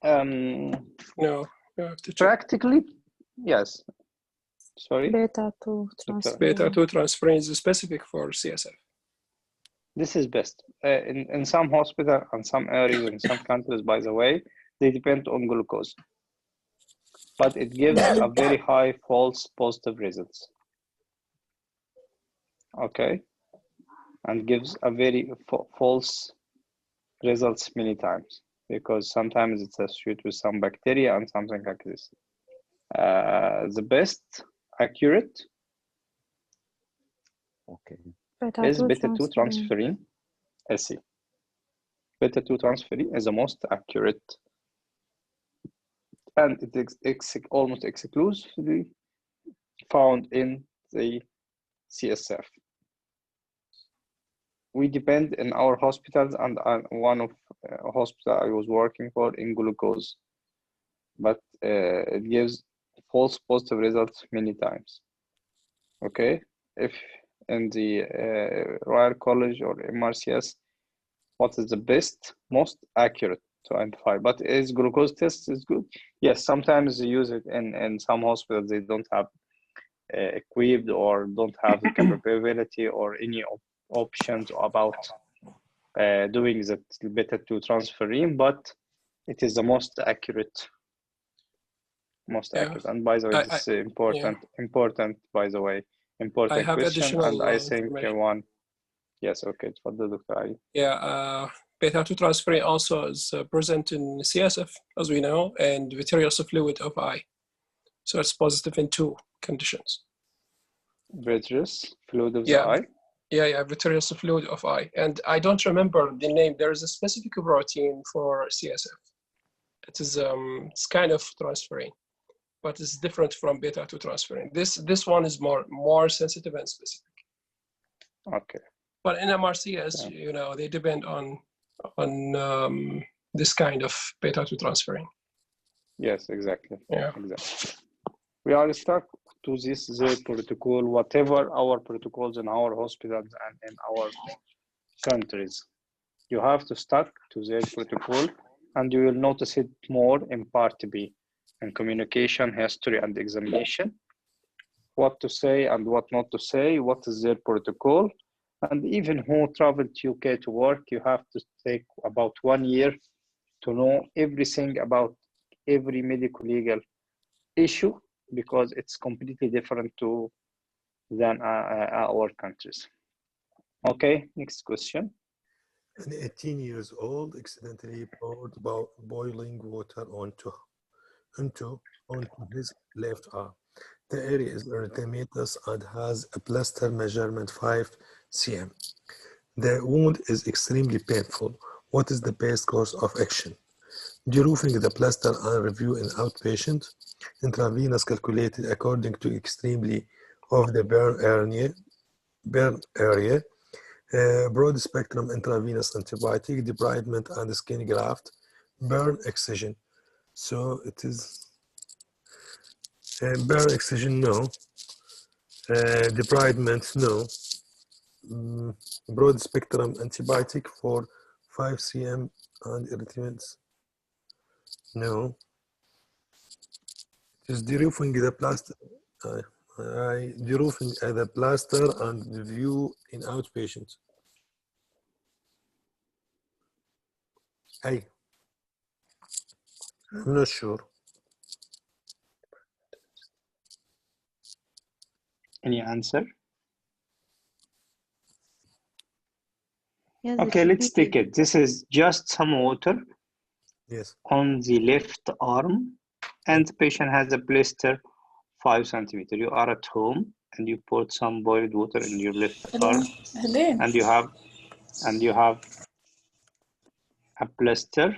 Speaker 11: No, you have to check.
Speaker 1: Practically, yes. Sorry?
Speaker 4: Beta 2 transferrin.
Speaker 11: Beta 2 transferrin is specific for CSF.
Speaker 1: This is best. In some hospital and some areas in some countries, by the way, they depend on glucose. But it gives a very high false positive results. Okay. And gives a very false results many times, because sometimes it's associated with some bacteria and something like this. The best accurate is beta-2 transferrin assay. Beta-2 transferrin is the most accurate, and it is almost exclusively found in the CSF. We depend in our hospitals, and one of hospital I was working for in glucose, but it gives false positive results many times. Okay, if in the Royal College or eMRCS, what is the best, most accurate to identify? But is glucose test is good? Yes, sometimes they use it in some hospitals. They don't have equipped or don't have the capability or any options about doing that beta-2 transferrin, but it is the most accurate. Accurate. And by the way, this is important, by the way, important
Speaker 11: I have
Speaker 1: question.
Speaker 11: additional
Speaker 1: And I think
Speaker 11: information.
Speaker 1: yes, okay, for the Dr. Ali.
Speaker 11: Yeah, beta-2 transferrin also is present in CSF, as we know, and vitreous fluid of eye. So it's positive in 2 conditions.
Speaker 1: Vitreous fluid of the eye?
Speaker 11: Yeah, vitreous fluid of eye. And I don't remember the name. There is a specific protein for CSF. It is it's kind of transferrin, but it's different from beta-2 transferrin. This one is more sensitive and specific.
Speaker 1: Okay.
Speaker 11: But in eMRCS, you know, they depend on this kind of beta-2 transferrin.
Speaker 1: Yes, exactly.
Speaker 11: Yeah.
Speaker 1: Exactly. We are stuck to this protocol, whatever our protocols in our hospitals and in our countries. You have to stuck to their protocol, and you will notice it more in part B, in communication, history, and examination. What to say and what not to say, what is their protocol, and even who traveled to UK to work, you have to take about 1 year to know everything about every medical legal issue, because it's completely different than our countries. Okay, next question.
Speaker 8: An 18 years old accidentally poured boiling water onto his left arm. The area is erythematous and has a plaster measurement 5 cm. The wound is extremely painful. What is the best course of action? Deroofing the plaster and review in outpatient. Intravenous calculated according to extremely of the burn area. Broad spectrum intravenous antibiotic, debridement and skin graft, burn excision. So it is burn excision, no. Debridement, no. Broad spectrum antibiotic for 5 cm and irritants, no. It is deroofing the plaster. Deroofing the plaster and review in outpatient. Hey, I'm not sure.
Speaker 1: Any answer?
Speaker 7: Yes,
Speaker 1: Okay, let's take it. This is just some water
Speaker 8: Yes.
Speaker 1: on the left arm, and the patient has a blister 5 centimeter. You are at home and you put some boiled water in your left arm, and you have a blister,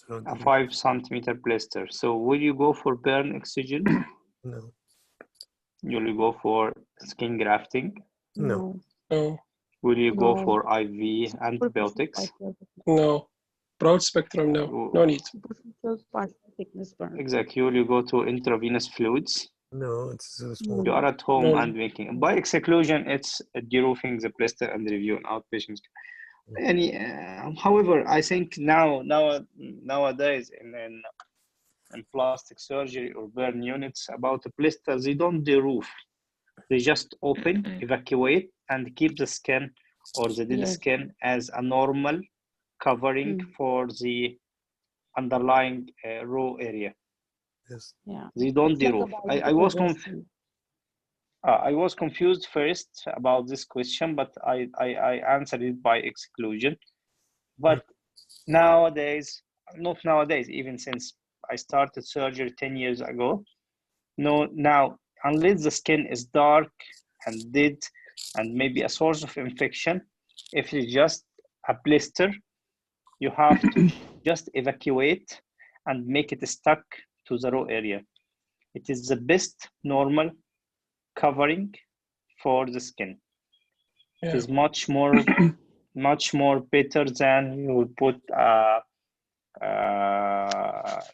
Speaker 1: a 5 centimeter blister. So will you go for burn excision?
Speaker 8: No.
Speaker 1: Will you go for skin grafting?
Speaker 8: No.
Speaker 11: No.
Speaker 1: Will you go
Speaker 7: No.
Speaker 1: for IV antibiotics?
Speaker 11: No. Broad spectrum, no. No need.
Speaker 1: Exactly. Will you go to intravenous fluids?
Speaker 8: No, it's small.
Speaker 1: You are at home
Speaker 11: No.
Speaker 1: and making. By exclusion, it's deroofing the blister and review in outpatients. However, I think nowadays in plastic surgery or burn units, about the blisters, they don't deroof. They just open, evacuate, and keep the skin or the dead skin as a normal covering for the underlying raw area.
Speaker 8: Yes.
Speaker 7: Yeah.
Speaker 1: They don't deroof. I was confused first about this question, but I answered it by exclusion. But nowadays, not nowadays, even since I started surgery 10 years ago, no, now, unless the skin is dark and dead and maybe a source of infection, if it's just a blister, you have to just evacuate and make it stuck to the raw area. It is the best normal covering for the skin.
Speaker 11: Yeah.
Speaker 1: It is much more better than you will put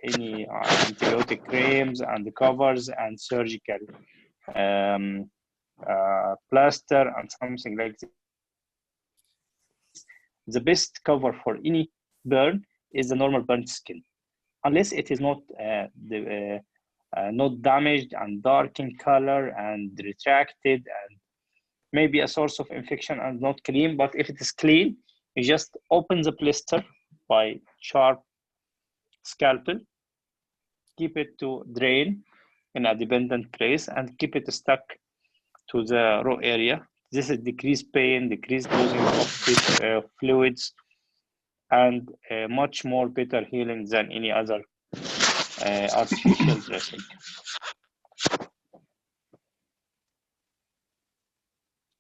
Speaker 1: any antibiotic creams and covers and surgical plaster and something like this. The best cover for any burn is the normal burnt skin, unless it is not not damaged and dark in color and retracted and maybe a source of infection and not clean. But if it is clean, you just open the blister by sharp scalpel, keep it to drain in a dependent place, and keep it stuck to the raw area. This is decrease pain, decrease losing of fluids, and much more better healing than any other artificial dressing.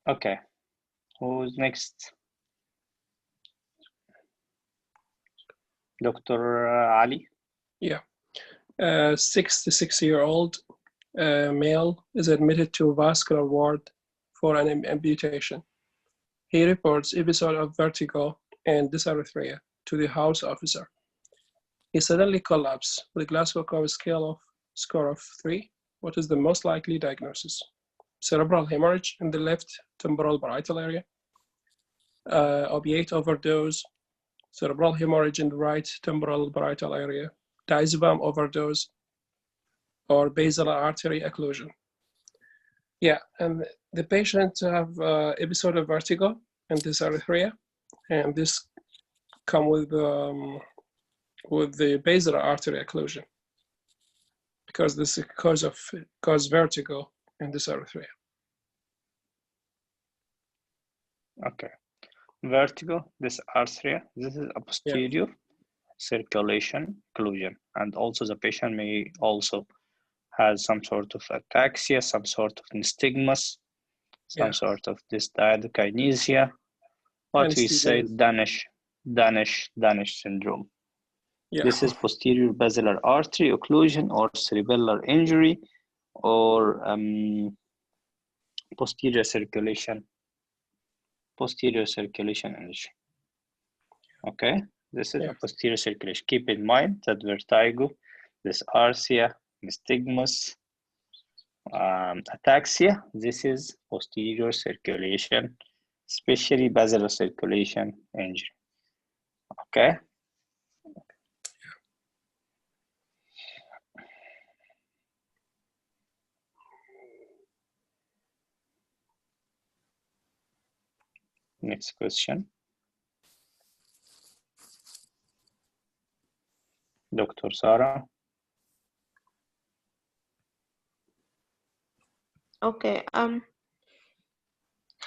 Speaker 1: Okay, who's next? Dr. Ali?
Speaker 11: Yeah. 66-year-old male is admitted to vascular ward for an amputation. He reports episode of vertigo and dysarthria to the house officer. He suddenly collapsed with a Glasgow Coma Scale score of 3. What is the most likely diagnosis? Cerebral hemorrhage in the left temporal parietal area, opiate overdose, cerebral hemorrhage in the right temporal parietal area, diazepam overdose, or basilar artery occlusion. Yeah, and the patient have episode of vertigo and dysarthria, and this come with the basilar artery occlusion because this is cause vertigo and dysarthria.
Speaker 1: Okay, vertigo, dysarthria. This is a posterior circulation occlusion, and also the patient may also has some sort of ataxia, some sort of nystagmus, some sort of dysdiadokinesia. What we say, Danish Danish syndrome.
Speaker 11: Yeah.
Speaker 1: This is posterior basilar artery occlusion or cerebellar injury or posterior circulation injury. Okay, this is a posterior circulation. Keep in mind that vertigo, dysarthria, nystagmus, ataxia, this is posterior circulation, especially basilar circulation injury. Okay. Next question. Dr. Sarah.
Speaker 7: Okay,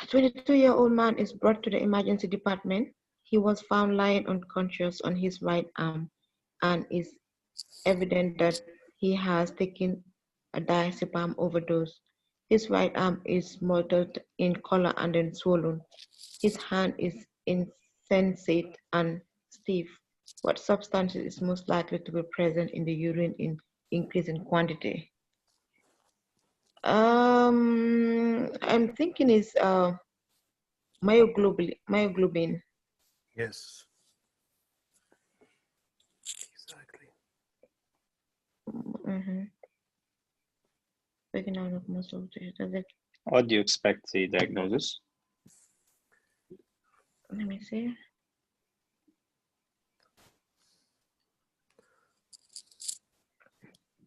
Speaker 7: 22-year-old man is brought to the emergency department. He was found lying unconscious on his right arm and is evident that he has taken a diazepam overdose. His right arm is mottled in color and then swollen. His hand is insensate and stiff. What substance is most likely to be present in the urine in increasing quantity? I'm thinking is myoglobin.
Speaker 8: Yes. Exactly.
Speaker 7: Taking out of muscle tissue. Does it?
Speaker 1: What do you expect the diagnosis?
Speaker 7: Let me see.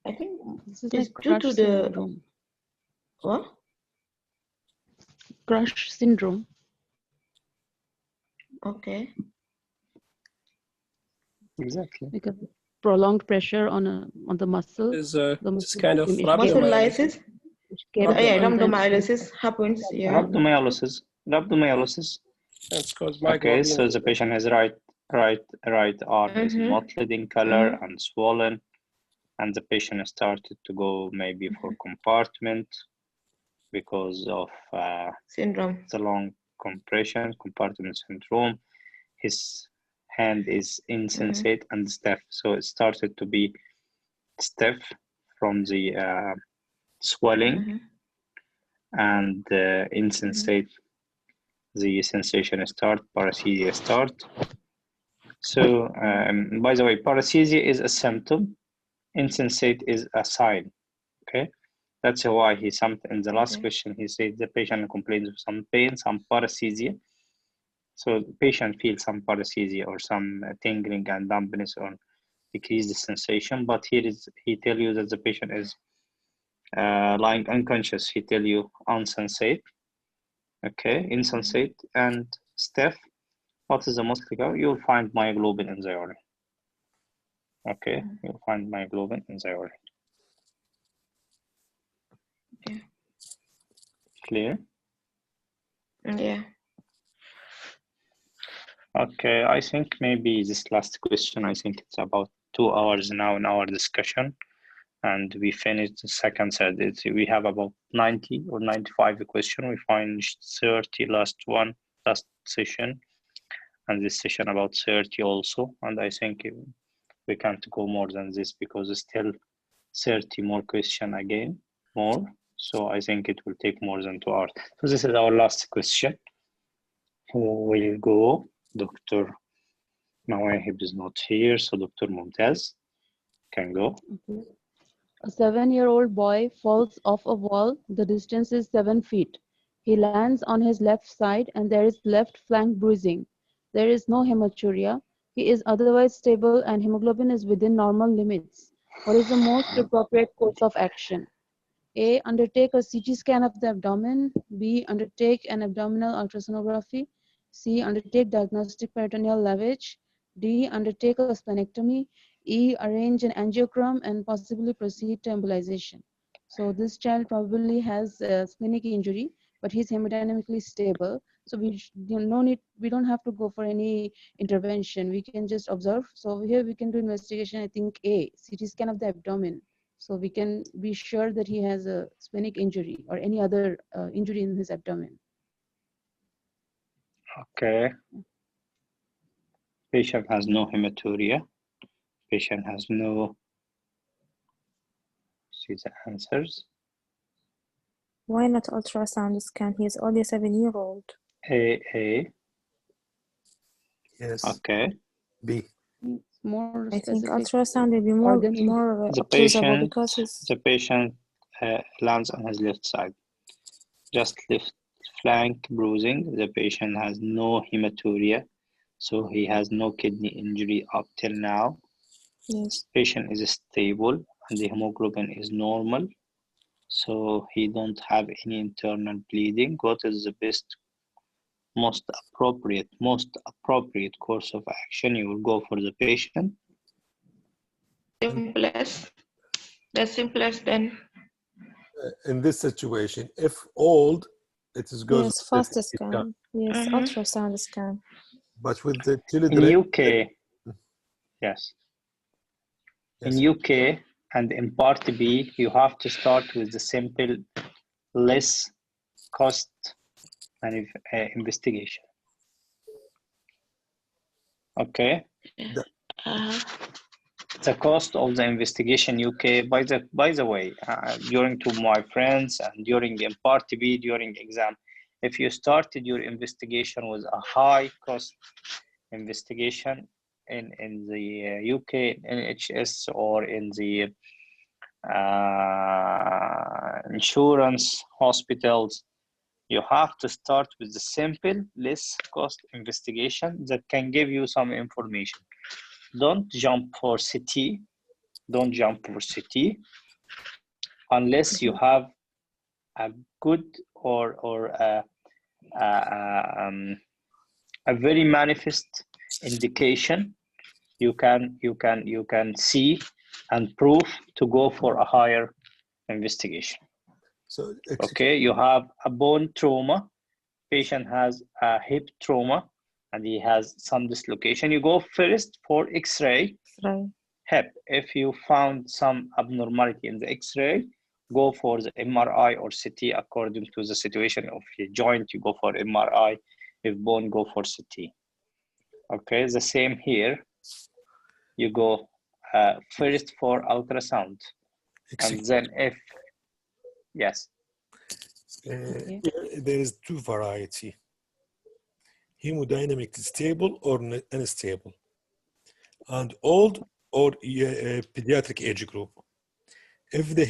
Speaker 7: I think
Speaker 3: This is
Speaker 7: it's
Speaker 3: like
Speaker 7: due
Speaker 3: crush
Speaker 7: to the
Speaker 3: syndrome.
Speaker 7: what?
Speaker 3: Crush syndrome.
Speaker 7: Okay.
Speaker 1: Exactly.
Speaker 3: Because prolonged pressure on the muscle.
Speaker 11: Is
Speaker 3: The
Speaker 11: this
Speaker 3: muscle
Speaker 11: kind of
Speaker 3: became
Speaker 7: Muscle
Speaker 3: issued,
Speaker 7: lysis.
Speaker 3: which kept
Speaker 7: Yeah,
Speaker 3: sometimes
Speaker 7: rhabdomyolysis happens. Yeah.
Speaker 1: Rhabdomyolysis.
Speaker 11: That's called
Speaker 1: Okay,
Speaker 11: microbiology.
Speaker 1: so the patient has right arm is mottled in color and swollen, and the patient started to go maybe for compartment because of
Speaker 7: Syndrome.
Speaker 1: the long compartment syndrome. His hand is insensate and stiff, so it started to be stiff from the swelling and insensate. The sensation start, paresthesia start. So, by the way, paresthesia is a symptom, insensate is a sign. Okay, that's why in the last question he said the patient complains of some pain, some paresthesia. So the patient feels some paresthesia or some tingling and dampness or decrease the sensation. But he tell you that the patient is lying unconscious. He tell you unsensate. Okay, insensate and stiff. What is the most likely? You'll find myoglobin in the urine. Okay, you'll find myoglobin in the urine.
Speaker 7: Okay.
Speaker 1: Clear?
Speaker 7: Yeah.
Speaker 1: Okay, I think maybe this last question, I think it's about 2 hours now in our discussion. And we finished the second set. We have about 90 or 95 question. We finished 30 last session. And this session about 30 also. And I think we can't go more than this because it's still 30 more question again, more. So I think it will take more than 2 hours. So this is our last question. Who will go? Dr. Nawahib is not here, so Dr. Mumtaz can go.
Speaker 3: A 7-year-old boy falls off a wall. The distance is 7 feet. He lands on his left side and there is left flank bruising. There is no hematuria. He is otherwise stable and hemoglobin is within normal limits. What is the most appropriate course of action? A. Undertake a CT scan of the abdomen. B. Undertake an abdominal ultrasonography. C. Undertake diagnostic peritoneal lavage. D. Undertake a splenectomy. E. Arrange an angiogram and possibly proceed to embolization. So this child probably has a splenic injury, but he's hemodynamically stable. So we don't have to go for any intervention. We can just observe. So here we can do investigation. I think A. CT scan of the abdomen. So we can be sure that he has a splenic injury or any other injury in his abdomen.
Speaker 1: Okay. Patient has no hematuria. Patient has no, see the answers.
Speaker 4: Why not ultrasound scan? He is only 7-year-old.
Speaker 1: A.
Speaker 8: Yes.
Speaker 1: Okay.
Speaker 8: B.
Speaker 7: It's more
Speaker 4: I think
Speaker 7: specific
Speaker 4: ultrasound will be more
Speaker 7: organ.
Speaker 1: The
Speaker 4: accessible because he's
Speaker 1: the patient lands on his left side. Just left flank bruising. The patient has no hematuria, so he has no kidney injury up till now.
Speaker 4: yes.
Speaker 1: Patient is stable and the hemoglobin is normal, so he don't have any internal bleeding. What is the most appropriate course of action? You will go for the patient.
Speaker 7: Simplest. The simplest then.
Speaker 8: In this situation, if old, it is goes
Speaker 4: Yes,
Speaker 8: with
Speaker 4: fast
Speaker 8: the
Speaker 4: scan. Yes, ultrasound scan.
Speaker 8: But with the
Speaker 1: In
Speaker 8: children,
Speaker 1: UK, yes. In UK and in Part B, you have to start with the simple, less cost investigation. Okay. The cost of the investigation UK, by the way, during to my friends and during in Part B, during exam, if you started your investigation with a high cost investigation in the UK NHS or in the insurance hospitals, you have to start with the simple, less cost investigation that can give you some information. Don't jump for CT. Don't jump for CT unless you have a good or a very manifest indication. You can see and prove to go for a higher investigation.
Speaker 8: So
Speaker 1: okay, you have a bone trauma. Patient has a hip trauma and he has some dislocation. You go first for X-ray. Hip. If you found some abnormality in the X-ray, go for the MRI or CT according to the situation of your joint. You go for MRI. If bone, go for CT. Okay, the same here. You go first for ultrasound, and then if yes.
Speaker 8: Here there is two variety: hemodynamically stable or unstable, and old or pediatric age group. If the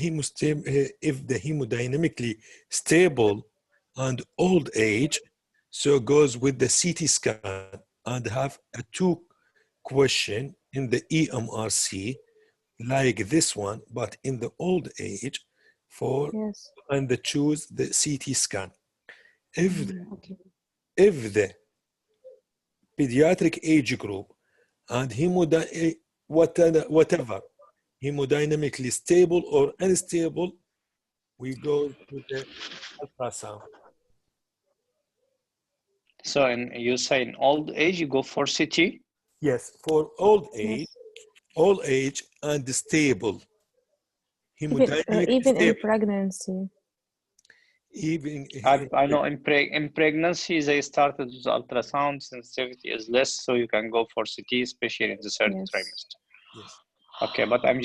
Speaker 8: hemodynamically stable and old age, so goes with the CT scan and have a 2 question in the eMRCS like this one, but in the old age for and the choose the CT scan. If the pediatric age group and whatever hemodynamically stable or unstable, we go to the ultrasound.
Speaker 1: So you say in old age, you go for CT?
Speaker 8: Yes, for old age and stable.
Speaker 4: Even
Speaker 8: stable.
Speaker 4: in pregnancy.
Speaker 8: Even
Speaker 1: I know in pregnancy, they started with ultrasound, sensitivity is less, so you can go for CT, especially in the third trimester.
Speaker 8: Yes.
Speaker 1: Okay, but I'm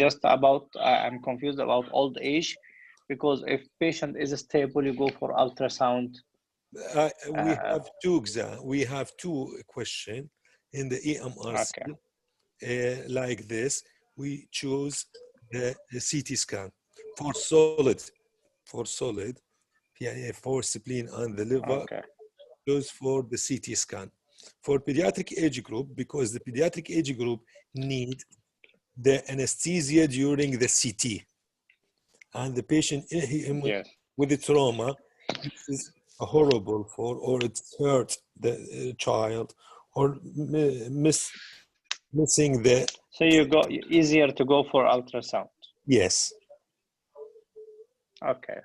Speaker 1: confused about old age, because if patient is stable, you go for ultrasound.
Speaker 8: We have two exams. We have 2 questions in the eMRCS. Like this, we choose the CT scan for solid, for spleen and the liver. Choose for the CT scan. For pediatric age group, because the pediatric age group need the anesthesia during the CT, and the patient with the trauma, this is horrible for, or it hurt the child, or missing the.
Speaker 1: So you go easier to go for ultrasound.
Speaker 8: Yes.
Speaker 1: Okay.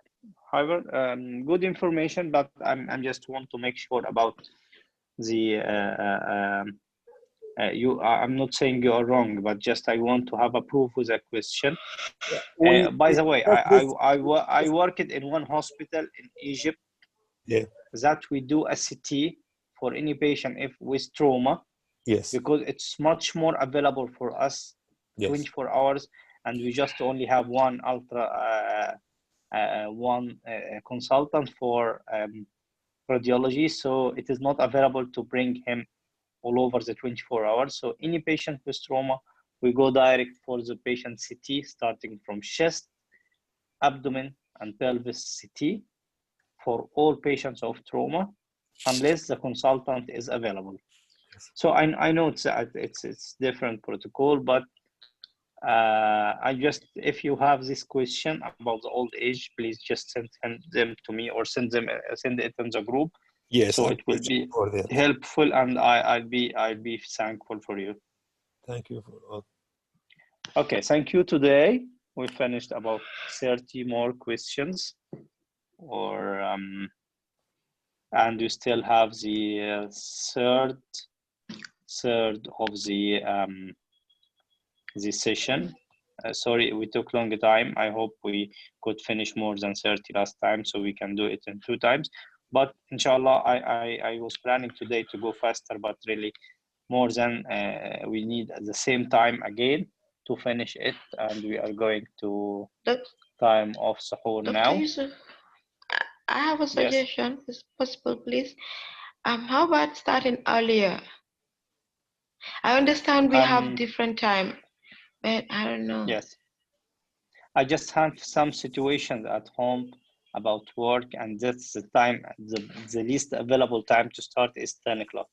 Speaker 1: However, good information, but I'm just want to make sure about the I'm not saying you are wrong, but just I want to have a proof with a question. By the way, I worked in one hospital in Egypt that we do a CT for any patient if with trauma.
Speaker 8: Yes.
Speaker 1: because it's much more available for us,
Speaker 8: Yes.
Speaker 1: 24 hours, and we just only have one consultant for radiology, so it is not available to bring him all over the 24 hours. So any patient with trauma, we go direct for the patient CT, starting from chest, abdomen, and pelvis CT for all patients of trauma, unless the consultant is available. So I know it's different protocol, but I just, if you have this question about the old age, please just send them to me, or send it in the group.
Speaker 8: Yes.
Speaker 1: So it will be helpful, and I'll be thankful for you.
Speaker 8: Thank you for all.
Speaker 1: Okay, thank you. Today we finished about 30 more questions, or and we still have the third of the session. Sorry, we took long time. I hope we could finish more than 30 last time, so we can do it in 2 times. But inshallah, I was planning today to go faster, but really more than we need at the same time again to finish it, and we are going to time of suhoor now.
Speaker 12: Yusuf, I have a suggestion, if possible, please. How about starting earlier? I understand we have different time, but I don't know.
Speaker 1: Yes. I just have some situations at home about work, and that's the time, the least available time to start is 10 o'clock.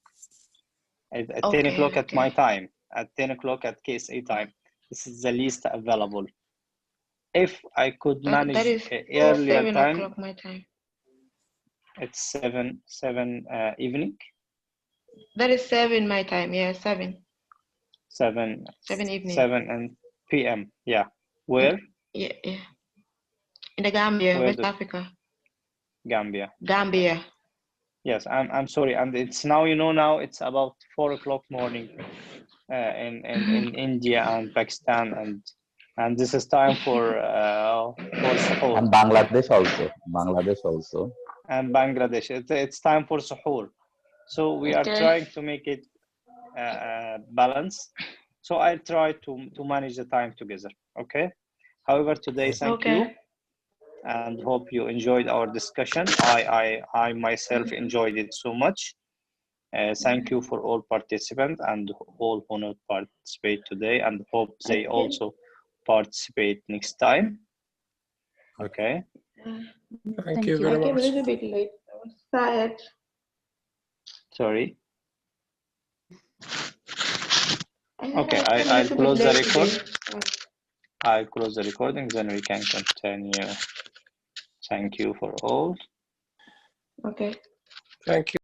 Speaker 1: At 10 o'clock at my time, at 10 o'clock at KSA time. This is the least available. If I could manage
Speaker 12: that is
Speaker 1: earlier
Speaker 12: 7
Speaker 1: time,
Speaker 12: o'clock my time.
Speaker 1: it's 7 evening.
Speaker 12: That is 7 my time. Yeah, 7.
Speaker 1: 7
Speaker 12: evening.
Speaker 1: 7 and PM. Yeah. Where?
Speaker 12: Yeah. In the Gambia, West Africa.
Speaker 1: Gambia.
Speaker 12: Yes,
Speaker 1: I'm sorry, and it's now, now it's about 4 o'clock morning in India and Pakistan, and this is time for suhoor.
Speaker 5: And Bangladesh also.
Speaker 1: And Bangladesh, it's time for suhoor. So we are trying to make it balance. So I try to manage the time together. Okay. However, today, thank you, and hope you enjoyed our discussion. I myself enjoyed it so much. Thank you for all participants and all who not participate today, and hope they also participate next time. Okay.
Speaker 11: Thank you very much.
Speaker 12: I came a little bit late. I was tired.
Speaker 1: Sorry. Okay, I'll close the record. I'll close the recording, then we can continue. Thank you for all.
Speaker 12: Okay.
Speaker 11: Thank you.